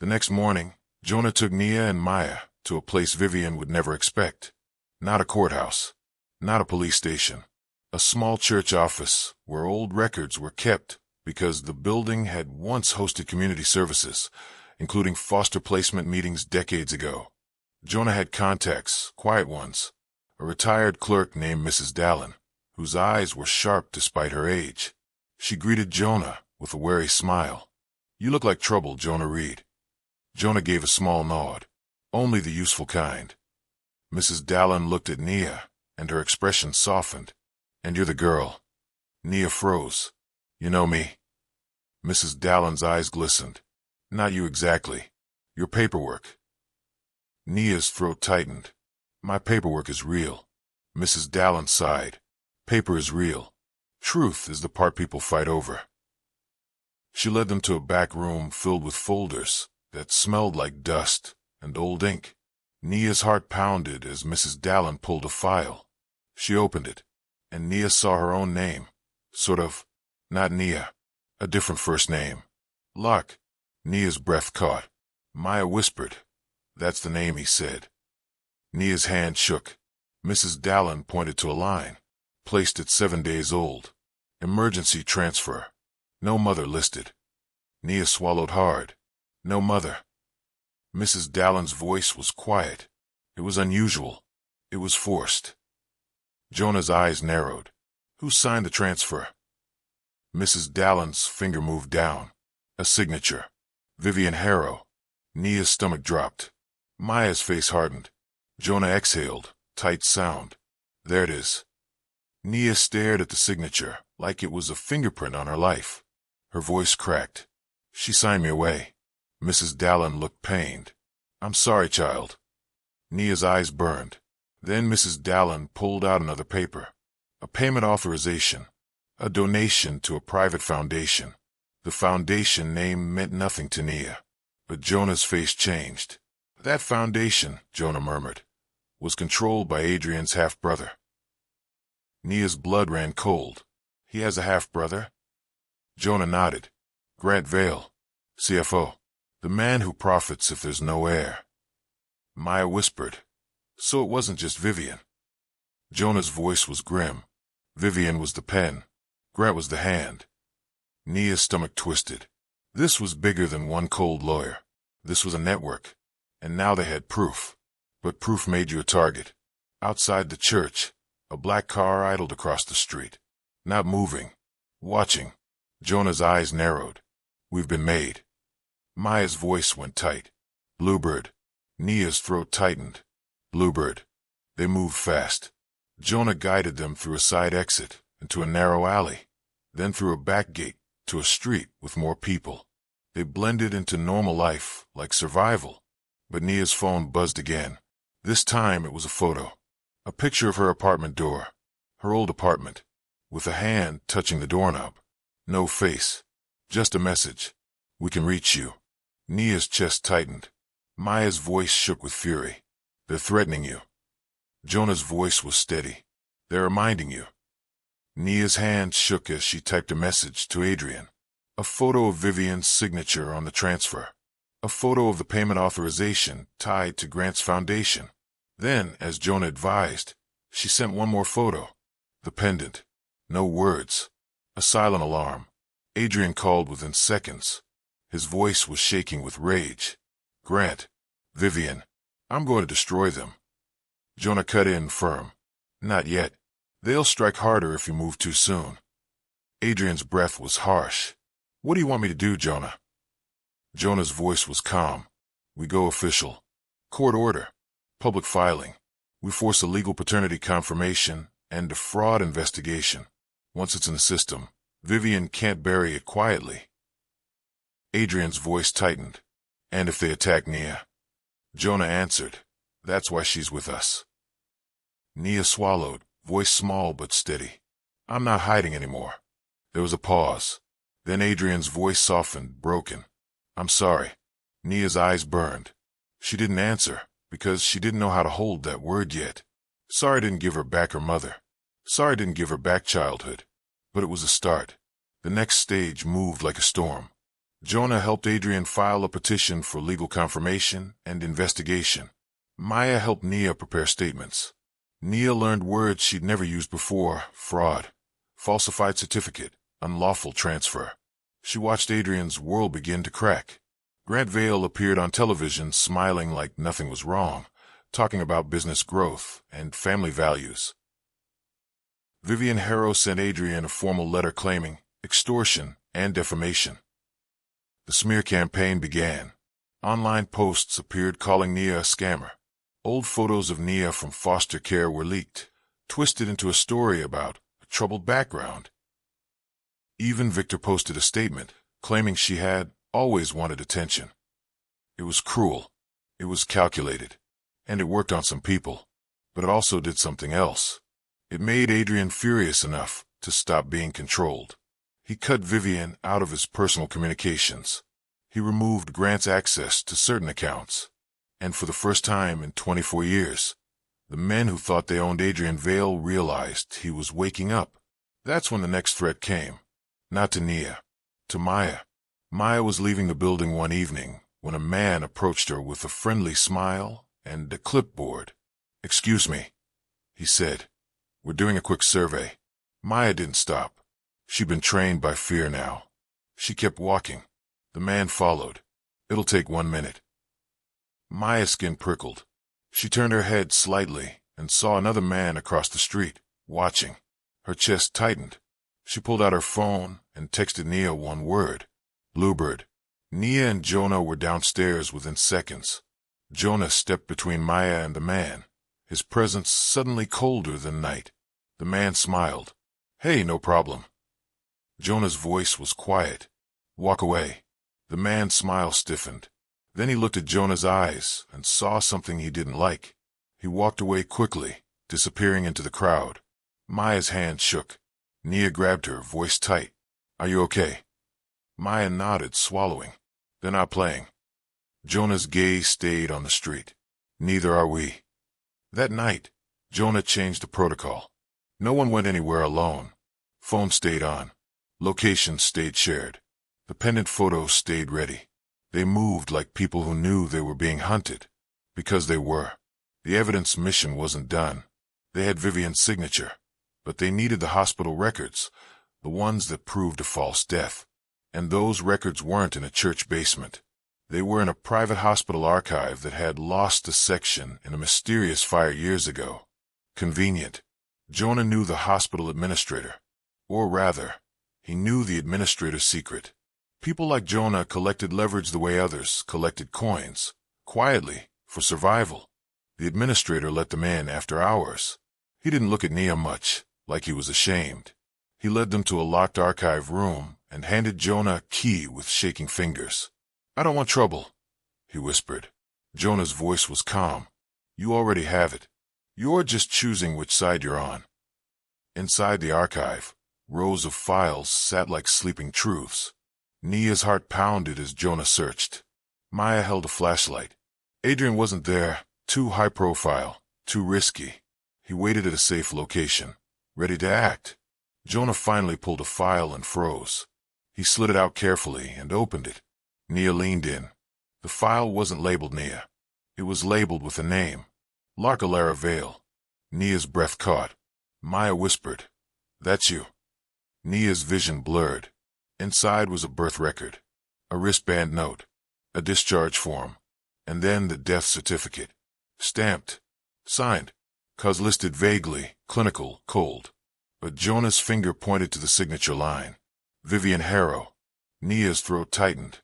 The next morning, Jonah took Nia and Maya to a place Vivian would never expect. Not a courthouse. Not a police station. A small church office where old records were kept because the building had once hosted community services, including foster placement meetings decades ago. Jonah had contacts, quiet ones. A retired clerk named Mrs. Dallin, whose eyes were sharp despite her age. She greeted Jonah with a wary smile. You look like trouble, Jonah Reed. Jonah gave a small nod. Only the useful kind. Mrs. Dallin looked at Nia, and her expression softened. And you're the girl. Nia froze. You know me? Mrs. Dallin's eyes glistened. Not you exactly. Your paperwork. Nia's throat tightened. My paperwork is real. Mrs. Dallin sighed. Paper is real. Truth is the part people fight over. She led them to a back room filled with folders that smelled like dust and old ink. Nia's heart pounded as Mrs. Dallin pulled a file. She opened it, and Nia saw her own name. Sort of, not Nia, a different first name. Lark. Nia's breath caught. Maya whispered. That's the name, he said. Nia's hand shook. Mrs. Dallin pointed to a line. Placed at 7 days old. Emergency transfer. No mother listed. Nia swallowed hard. No mother. Mrs. Dallin's voice was quiet. It was unusual. It was forced. Jonah's eyes narrowed. Who signed the transfer? Mrs. Dallin's finger moved down. A signature. Vivian Harrow. Nia's stomach dropped. Maya's face hardened. Jonah exhaled. Tight sound. There it is. Nia stared at the signature like it was a fingerprint on her life. Her voice cracked. She signed me away. Mrs. Dallin looked pained. I'm sorry, child. Nia's eyes burned. Then Mrs. Dallin pulled out another paper. A payment authorization. A donation to a private foundation. The foundation name meant nothing to Nia. But Jonah's face changed. That foundation, Jonah murmured, was controlled by Adrian's half-brother. Nia's blood ran cold. He has a half-brother? Jonah nodded. Grant Vale, CFO. The man who profits if there's no heir. Maya whispered. So it wasn't just Vivian. Jonah's voice was grim. Vivian was the pen. Grant was the hand. Nia's stomach twisted. This was bigger than one cold lawyer. This was a network. And now they had proof. But proof made you a target. Outside the church, a black car idled across the street. Not moving. Watching. Jonah's eyes narrowed. We've been made. Maya's voice went tight. Bluebird. Nia's throat tightened. Bluebird. They moved fast. Jonah guided them through a side exit, into a narrow alley, then through a back gate, to a street with more people. They blended into normal life, like survival. But Nia's phone buzzed again. This time it was a photo. A picture of her apartment door. Her old apartment. With a hand touching the doorknob. No face. Just a message. We can reach you. Nia's chest tightened. Maya's voice shook with fury. They're threatening you. Jonah's voice was steady. They're reminding you. Nia's hand shook as she typed a message to Adrian. A photo of Vivian's signature on the transfer. A photo of the payment authorization tied to Grant's foundation. Then, as Jonah advised, she sent one more photo. The pendant. No words. A silent alarm. Adrian called within seconds. His voice was shaking with rage. Grant. Vivian. I'm going to destroy them. Jonah cut in firm. Not yet. They'll strike harder if you move too soon. Adrian's breath was harsh. What do you want me to do, Jonah? Jonah's voice was calm. We go official. Court order. Public filing. We force a legal paternity confirmation and a fraud investigation. Once it's in the system, Vivian can't bury it quietly. Adrian's voice tightened. And if they attack Nia? Jonah answered. That's why she's with us. Nia swallowed, voice small but steady. I'm not hiding anymore. There was a pause. Then Adrian's voice softened, broken. I'm sorry. Nia's eyes burned. She didn't answer, because she didn't know how to hold that word yet. Sorry didn't give her back her mother. Sorry didn't give her back childhood. But it was a start. The next stage moved like a storm. Jonah helped Adrian file a petition for legal confirmation and investigation. Maya helped Nia prepare statements. Nia learned words she'd never used before: fraud, falsified certificate, unlawful transfer. She watched Adrian's world begin to crack. Grant Vale appeared on television smiling like nothing was wrong, talking about business growth and family values. Vivian Harrow sent Adrian a formal letter claiming extortion and defamation. The smear campaign began. Online posts appeared calling Nia a scammer. Old photos of Nia from foster care were leaked, twisted into a story about a troubled background. Even Victor posted a statement, claiming she had always wanted attention. It was cruel. It was calculated. And it worked on some people. But it also did something else. It made Adrian furious enough to stop being controlled. He cut Vivian out of his personal communications. He removed Grant's access to certain accounts. And for the first time in 24 years, the men who thought they owned Adrian Vale realized he was waking up. That's when the next threat came. Not to Nia. To Maya. Maya was leaving the building one evening when a man approached her with a friendly smile and a clipboard. "Excuse me," he said. "We're doing a quick survey." Maya didn't stop. She'd been trained by fear now. She kept walking. The man followed. "It'll take 1 minute." Maya's skin prickled. She turned her head slightly and saw another man across the street, watching. Her chest tightened. She pulled out her phone and texted Nia one word. Bluebird. Nia and Jonah were downstairs within seconds. Jonah stepped between Maya and the man, his presence suddenly colder than night. The man smiled. "Hey, no problem." Jonah's voice was quiet. "Walk away." The man's smile stiffened. Then he looked at Jonah's eyes and saw something he didn't like. He walked away quickly, disappearing into the crowd. Maya's hand shook. Nia grabbed her, voice tight. "Are you okay?" Maya nodded, swallowing. "They're not playing." Jonah's gaze stayed on the street. "Neither are we." That night, Jonah changed the protocol. No one went anywhere alone. Phones stayed on. Locations stayed shared. The pendant photos stayed ready. They moved like people who knew they were being hunted. Because they were. The evidence mission wasn't done. They had Vivian's signature. But they needed the hospital records, the ones that proved a false death. And those records weren't in a church basement. They were in a private hospital archive that had lost a section in a mysterious fire years ago. Convenient. Jonah knew the hospital administrator. Or rather, he knew the administrator's secret. People like Jonah collected leverage the way others collected coins, quietly, for survival. The administrator let them in after hours. He didn't look at Nia much, like he was ashamed. He led them to a locked archive room and handed Jonah a key with shaking fingers. "I don't want trouble," he whispered. Jonah's voice was calm. You already have it. You're just choosing which side you're on. Inside the archive, rows of files sat like sleeping truths. Nia's heart pounded as Jonah searched. Maya held a flashlight. Adrian wasn't there, too high profile, too risky. He waited at a safe location, ready to act. Jonah finally pulled a file and froze. He slid it out carefully and opened it. Nia leaned in. The file wasn't labeled Nia. It was labeled with a name. Larkalara Vale. Nia's breath caught. Maya whispered, "That's you." Nia's vision blurred. Inside was a birth record, a wristband note, a discharge form, and then the death certificate. Stamped. Signed. Cause listed vaguely, clinical, cold. But Jonah's finger pointed to the signature line. Vivian Harrow. Nia's throat tightened.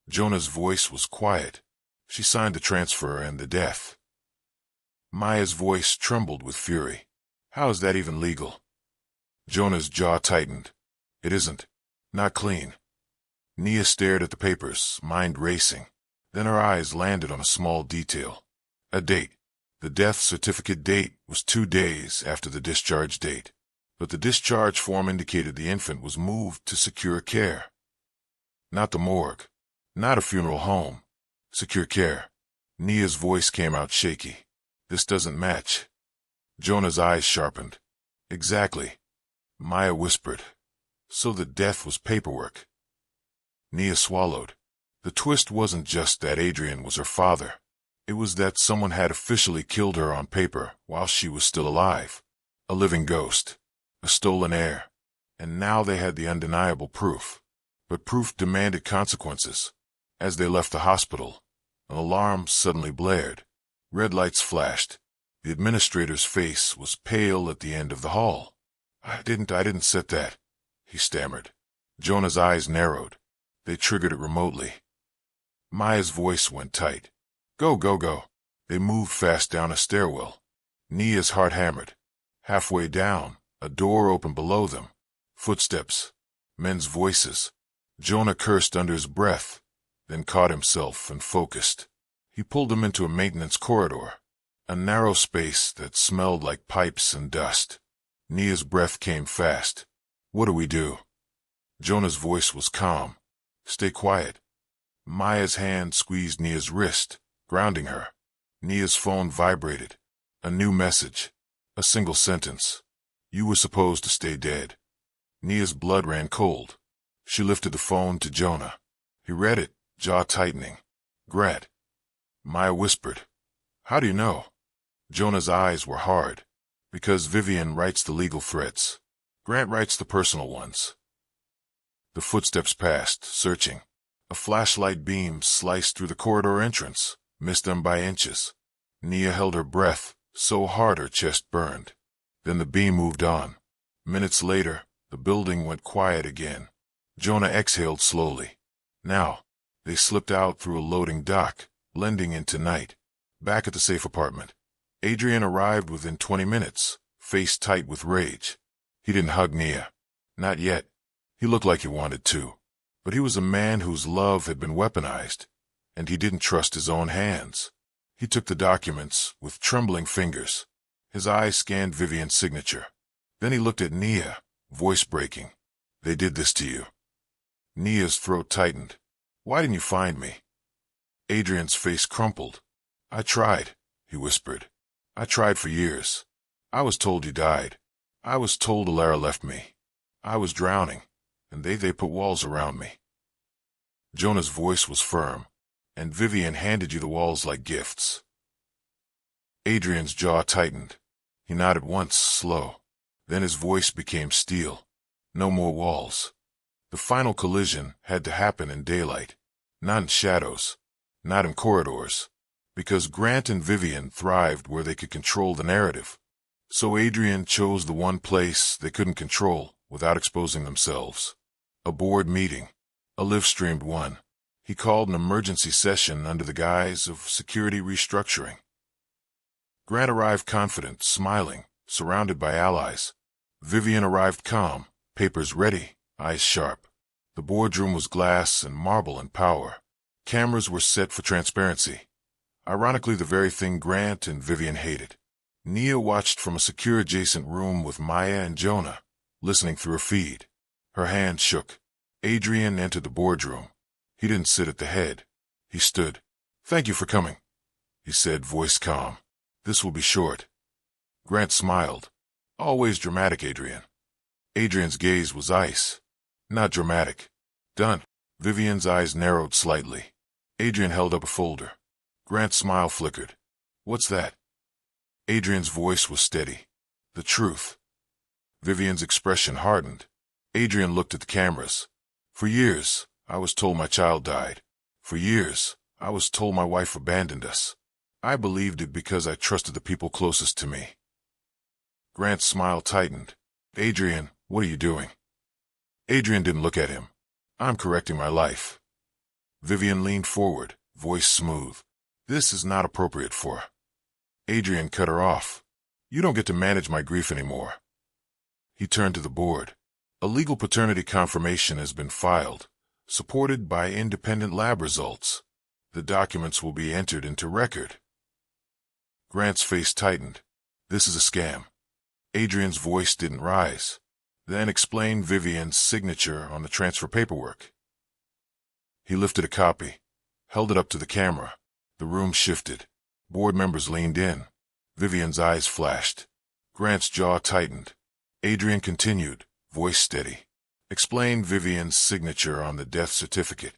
Jonah's voice was quiet. She signed the transfer and the death. Maya's voice trembled with fury. How is that even legal? Jonah's jaw tightened. It isn't. Not clean. Nia stared at the papers, mind racing. Then her eyes landed on a small detail. A date. The death certificate date was 2 days after the discharge date. But the discharge form indicated the infant was moved to secure care. Not the morgue. Not a funeral home. Secure care. Nia's voice came out shaky. This doesn't match. Jonah's eyes sharpened. Exactly. Maya whispered. So the death was paperwork. Nia swallowed. The twist wasn't just that Adrian was her father. It was that someone had officially killed her on paper while she was still alive. A living ghost. A stolen heir. And now they had the undeniable proof. But proof demanded consequences. As they left the hospital, an alarm suddenly blared. Red lights flashed. The administrator's face was pale at the end of the hall. I didn't set that, he stammered. Jonah's eyes narrowed. They triggered it remotely. Maya's voice went tight. Go, go, go. They moved fast down a stairwell. Nia's heart hammered. Halfway down, a door opened below them. Footsteps. Men's voices. Jonah cursed under his breath, then caught himself and focused. He pulled them into a maintenance corridor, a narrow space that smelled like pipes and dust. Nia's breath came fast. What do we do? Jonah's voice was calm. Stay quiet. Maya's hand squeezed Nia's wrist, grounding her. Nia's phone vibrated. A new message. A single sentence. You were supposed to stay dead. Nia's blood ran cold. She lifted the phone to Jonah. He read it, jaw tightening. Grant. Maya whispered. How do you know? Jonah's eyes were hard. Because Vivian writes the legal threats. Grant writes the personal ones. The footsteps passed, searching. A flashlight beam sliced through the corridor entrance, missed them by inches. Nia held her breath, so hard her chest burned. Then the beam moved on. Minutes later, the building went quiet again. Jonah exhaled slowly. Now, they slipped out through a loading dock, blending into night. Back at the safe apartment, Adrian arrived within 20 minutes, face tight with rage. He didn't hug Nia. Not yet. He looked like he wanted to. But he was a man whose love had been weaponized, and he didn't trust his own hands. He took the documents with trembling fingers. His eyes scanned Vivian's signature. Then he looked at Nia, voice breaking. They did this to you. Nia's throat tightened. Why didn't you find me? Adrian's face crumpled. I tried, he whispered. I tried for years. I was told you died. I was told Alara left me. I was drowning, and they put walls around me. Jonah's voice was firm, and Vivian handed you the walls like gifts. Adrian's jaw tightened. He nodded once, slow. Then his voice became steel. No more walls. The final collision had to happen in daylight, not in shadows, not in corridors, because Grant and Vivian thrived where they could control the narrative. So Adrian chose the one place they couldn't control without exposing themselves. A board meeting, a live-streamed one. He called an emergency session under the guise of security restructuring. Grant arrived confident, smiling, surrounded by allies. Vivian arrived calm, papers ready, eyes sharp. The boardroom was glass and marble in power. Cameras were set for transparency. Ironically, the very thing Grant and Vivian hated. Nia watched from a secure adjacent room with Maya and Jonah, listening through a feed. Her hand shook. Adrian entered the boardroom. He didn't sit at the head. He stood. "Thank you for coming," he said, voice calm. "This will be short." Grant smiled. "Always dramatic, Adrian." Adrian's gaze was ice. "Not dramatic." "Done." Vivian's eyes narrowed slightly. Adrian held up a folder. Grant's smile flickered. "What's that?" Adrian's voice was steady. "The truth." Vivian's expression hardened. Adrian looked at the cameras. "For years, I was told my child died. For years, I was told my wife abandoned us. I believed it because I trusted the people closest to me." Grant's smile tightened. "Adrian, what are you doing?" Adrian didn't look at him. "I'm correcting my life." Vivian leaned forward, voice smooth. "This is not appropriate for..." Adrian cut her off. "You don't get to manage my grief anymore." He turned to the board. "A legal paternity confirmation has been filed, supported by independent lab results. The documents will be entered into record." Grant's face tightened. "This is a scam." Adrian's voice didn't rise. "Then explain Vivian's signature on the transfer paperwork." He lifted a copy, held it up to the camera. The room shifted. Board members leaned in. Vivian's eyes flashed. Grant's jaw tightened. Adrian continued, voice steady. "Explain Vivian's signature on the death certificate."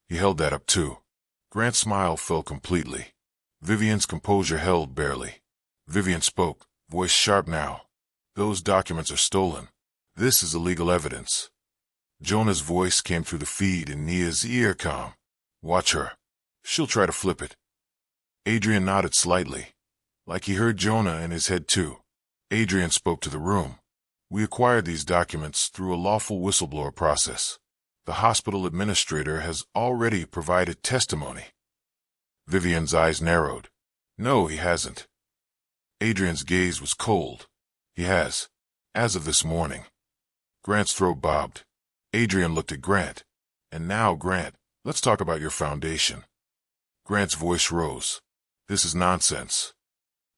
He held that up too. Grant's smile fell completely. Vivian's composure held barely. Vivian spoke, voice sharp now. "Those documents are stolen. This is illegal evidence." Jonah's voice came through the feed in Nia's ear, calm. "Watch her. She'll try to flip it." Adrian nodded slightly, like he heard Jonah in his head too. Adrian spoke to the room. "We acquired these documents through a lawful whistleblower process. The hospital administrator has already provided testimony." Vivian's eyes narrowed. "No, he hasn't." Adrian's gaze was cold. "He has. As of this morning." Grant's throat bobbed. Adrian looked at Grant. "And now, Grant, let's talk about your foundation." Grant's voice rose. "This is nonsense."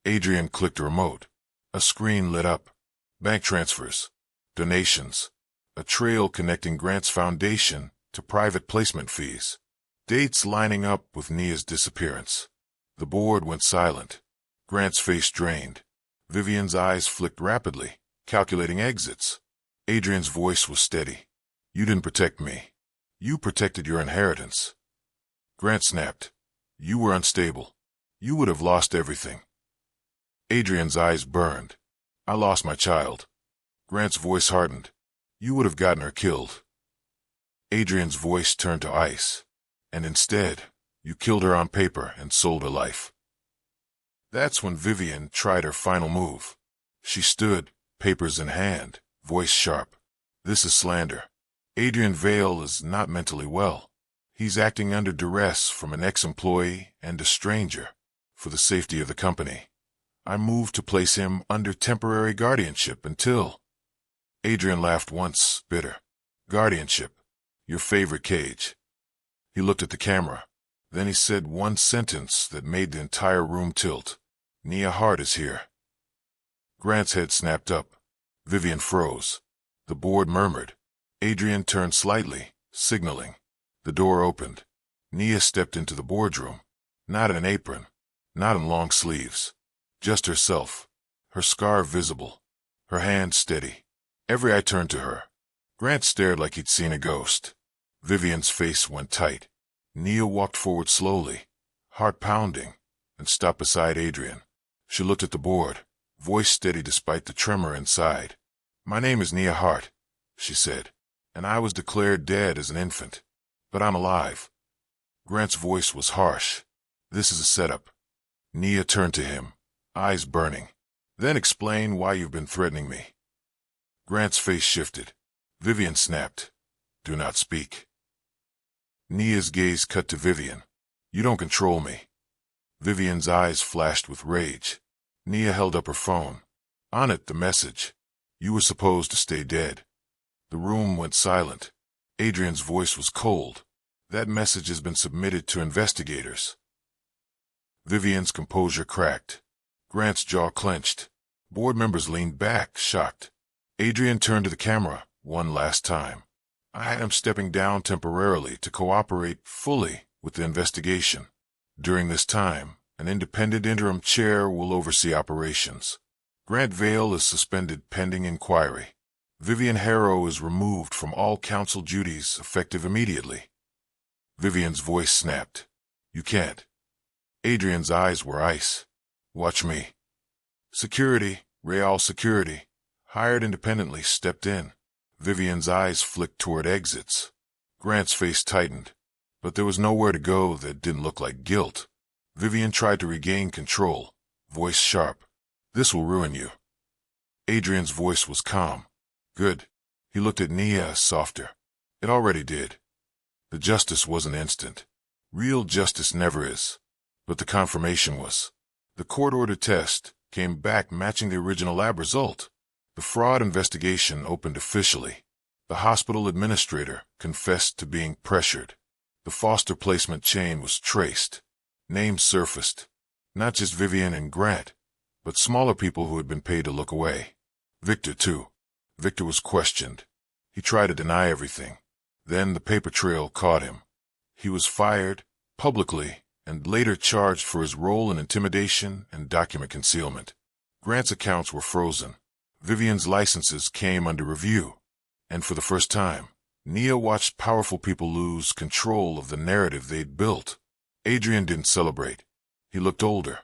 Adrian clicked a remote. A screen lit up. Bank transfers. Donations. A trail connecting Grant's foundation to private placement fees. Dates lining up with Nia's disappearance. The board went silent. Grant's face drained. Vivian's eyes flicked rapidly, calculating exits. Adrian's voice was steady. "You didn't protect me. You protected your inheritance." Grant snapped. "You were unstable. You would have lost everything." Adrian's eyes burned. "I lost my child." Grant's voice hardened. "You would have gotten her killed." Adrian's voice turned to ice. "And instead, you killed her on paper and sold her life." That's when Vivian tried her final move. She stood, papers in hand, voice sharp. "This is slander. Adrian Vale is not mentally well. He's acting under duress from an ex-employee and a stranger for the safety of the company. I moved to place him under temporary guardianship until..." Adrian laughed once, bitter. "Guardianship. Your favorite cage." He looked at the camera. Then he said one sentence that made the entire room tilt. "Nia Hart is here." Grant's head snapped up. Vivian froze. The board murmured. Adrian turned slightly, signaling. The door opened. Nia stepped into the boardroom. Not in an apron. Not in long sleeves. Just herself. Her scar visible. Her hand steady. Every eye turned to her. Grant stared like he'd seen a ghost. Vivian's face went tight. Nia walked forward slowly, heart pounding, and stopped beside Adrian. She looked at the board, voice steady despite the tremor inside. "My name is Nia Hart," she said, "and I was declared dead as an infant. But I'm alive." Grant's voice was harsh. "This is a setup." Nia turned to him, eyes burning. "Then explain why you've been threatening me." Grant's face shifted. Vivian snapped. "Do not speak." Nia's gaze cut to Vivian. "You don't control me." Vivian's eyes flashed with rage. Nia held up her phone. On it, the message. "You were supposed to stay dead." The room went silent. Adrian's voice was cold. "That message has been submitted to investigators." Vivian's composure cracked. Grant's jaw clenched. Board members leaned back, shocked. Adrian turned to the camera one last time. I am stepping down temporarily to cooperate fully with the investigation. During this time, an independent interim chair will oversee operations. Grant Vale is suspended pending inquiry. Vivian Harrow is removed from all council duties effective immediately. Vivian's voice snapped. You can't. Adrian's eyes were ice. Watch me. Security, Real Security, hired independently, stepped in. Vivian's eyes flicked toward exits. Grant's face tightened, but there was nowhere to go that didn't look like guilt. Vivian tried to regain control, voice sharp. This will ruin you. Adrian's voice was calm. Good. He looked at Nia softer. It already did. The justice wasn't instant. Real justice never is. But the confirmation was. The court-ordered test came back matching the original lab result. The fraud investigation opened officially. The hospital administrator confessed to being pressured. The foster placement chain was traced. Names surfaced. Not just Vivian and Grant, but smaller people who had been paid to look away. Victor, too. Victor was questioned. He tried to deny everything. Then the paper trail caught him. He was fired, publicly, and later charged for his role in intimidation and document concealment. Grant's accounts were frozen. Vivian's licenses came under review. And for the first time, Nia watched powerful people lose control of the narrative they'd built. Adrian didn't celebrate. He looked older,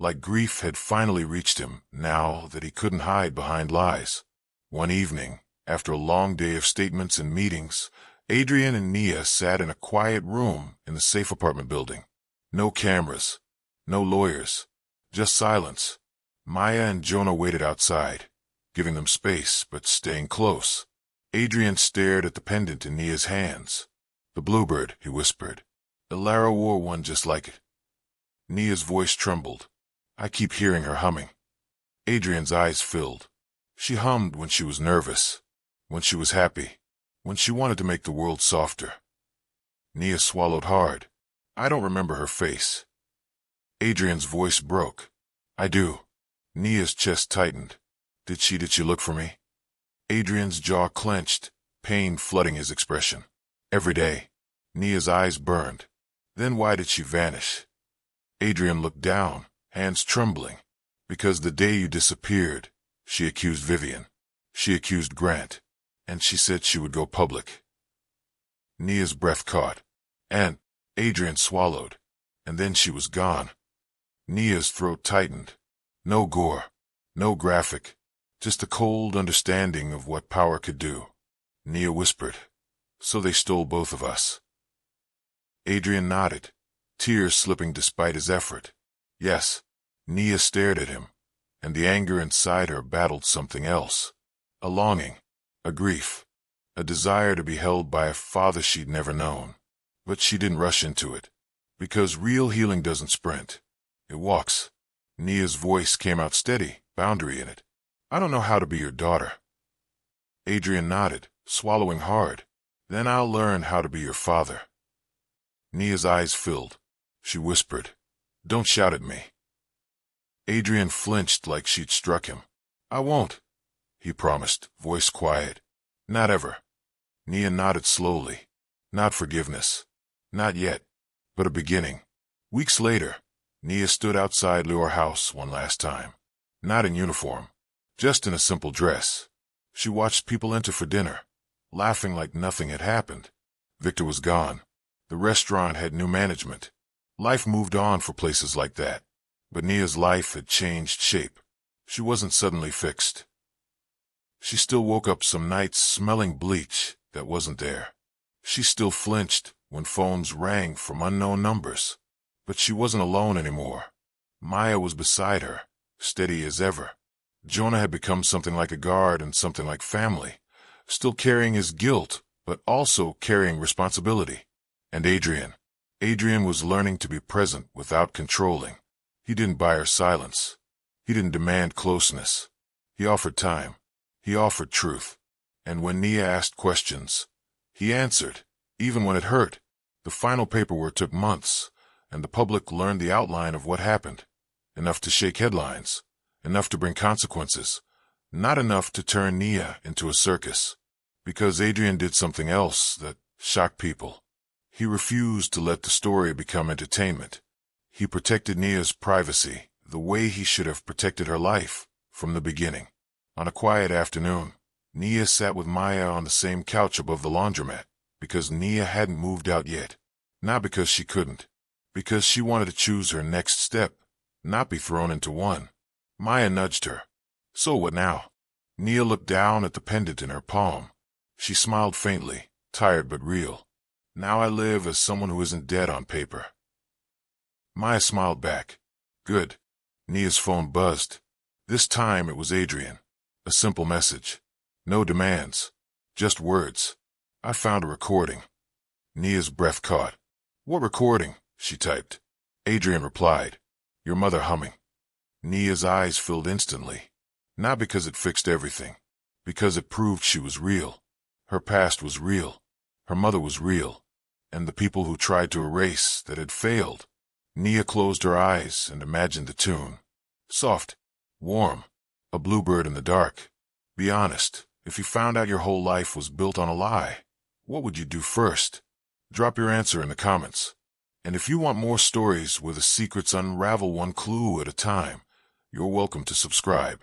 like grief had finally reached him now that he couldn't hide behind lies. One evening, after a long day of statements and meetings, Adrian and Nia sat in a quiet room in the safe apartment building. No cameras, no lawyers, just silence. Maya and Jonah waited outside, giving them space but staying close. Adrian stared at the pendant in Nia's hands. The bluebird, he whispered. Elara wore one just like it. Nia's voice trembled. I keep hearing her humming. Adrian's eyes filled. She hummed when she was nervous, when she was happy, when she wanted to make the world softer. Nia swallowed hard. I don't remember her face. Adrian's voice broke. I do. Nia's chest tightened. Did she look for me? Adrian's jaw clenched, pain flooding his expression. Every day. Nia's eyes burned. Then why did she vanish? Adrian looked down, hands trembling. Because the day you disappeared, she accused Vivian. She accused Grant. And she said she would go public. Nia's breath caught. And Adrian swallowed. And then she was gone. Nia's throat tightened. No gore. No graphic. Just a cold understanding of what power could do. Nia whispered. So they stole both of us. Adrian nodded, tears slipping despite his effort. Yes. Nia stared at him, and the anger inside her battled something else. A longing, a grief, a desire to be held by a father she'd never known. But she didn't rush into it, because real healing doesn't sprint. It walks. Nia's voice came out steady, boundary in it. I don't know how to be your daughter. Adrian nodded, swallowing hard. Then I'll learn how to be your father. Nia's eyes filled. She whispered, Don't shout at me. Adrian flinched like she'd struck him. I won't, he promised, voice quiet. Not ever. Nia nodded slowly. Not forgiveness. Not yet. But a beginning. Weeks later, Nia stood outside Lior House one last time. Not in uniform. Just in a simple dress. She watched people enter for dinner, laughing like nothing had happened. Victor was gone. The restaurant had new management. Life moved on for places like that. But Nia's life had changed shape. She wasn't suddenly fixed. She still woke up some nights smelling bleach that wasn't there. She still flinched when phones rang from unknown numbers. But she wasn't alone anymore. Maya was beside her, steady as ever. Jonah had become something like a guard and something like family, still carrying his guilt, but also carrying responsibility. And Adrian was learning to be present without controlling. He didn't buy her silence. He didn't demand closeness. He offered time. He offered truth. And when Nia asked questions, he answered, even when it hurt. The final paperwork took months, and the public learned the outline of what happened. Enough to shake headlines, enough to bring consequences, not enough to turn Nia into a circus. Because Adrian did something else that shocked people. He refused to let the story become entertainment. He protected Nia's privacy the way he should have protected her life from the beginning. On a quiet afternoon, Nia sat with Maya on the same couch above the laundromat because Nia hadn't moved out yet. Not because she couldn't. Because she wanted to choose her next step, not be thrown into one. Maya nudged her. So what now? Nia looked down at the pendant in her palm. She smiled faintly, tired but real. Now I live as someone who isn't dead on paper. Maya smiled back. Good. Nia's phone buzzed. This time it was Adrian. A simple message. No demands. Just words. I found a recording. Nia's breath caught. What recording? She typed. Adrian replied. Your mother humming. Nia's eyes filled instantly. Not because it fixed everything. Because it proved she was real. Her past was real. Her mother was real. And the people who tried to erase that had failed. Nia closed her eyes and imagined the tune. Soft. Warm. A bluebird in the dark. Be honest. If you found out your whole life was built on a lie, what would you do first? Drop your answer in the comments. And if you want more stories where the secrets unravel one clue at a time, you're welcome to subscribe.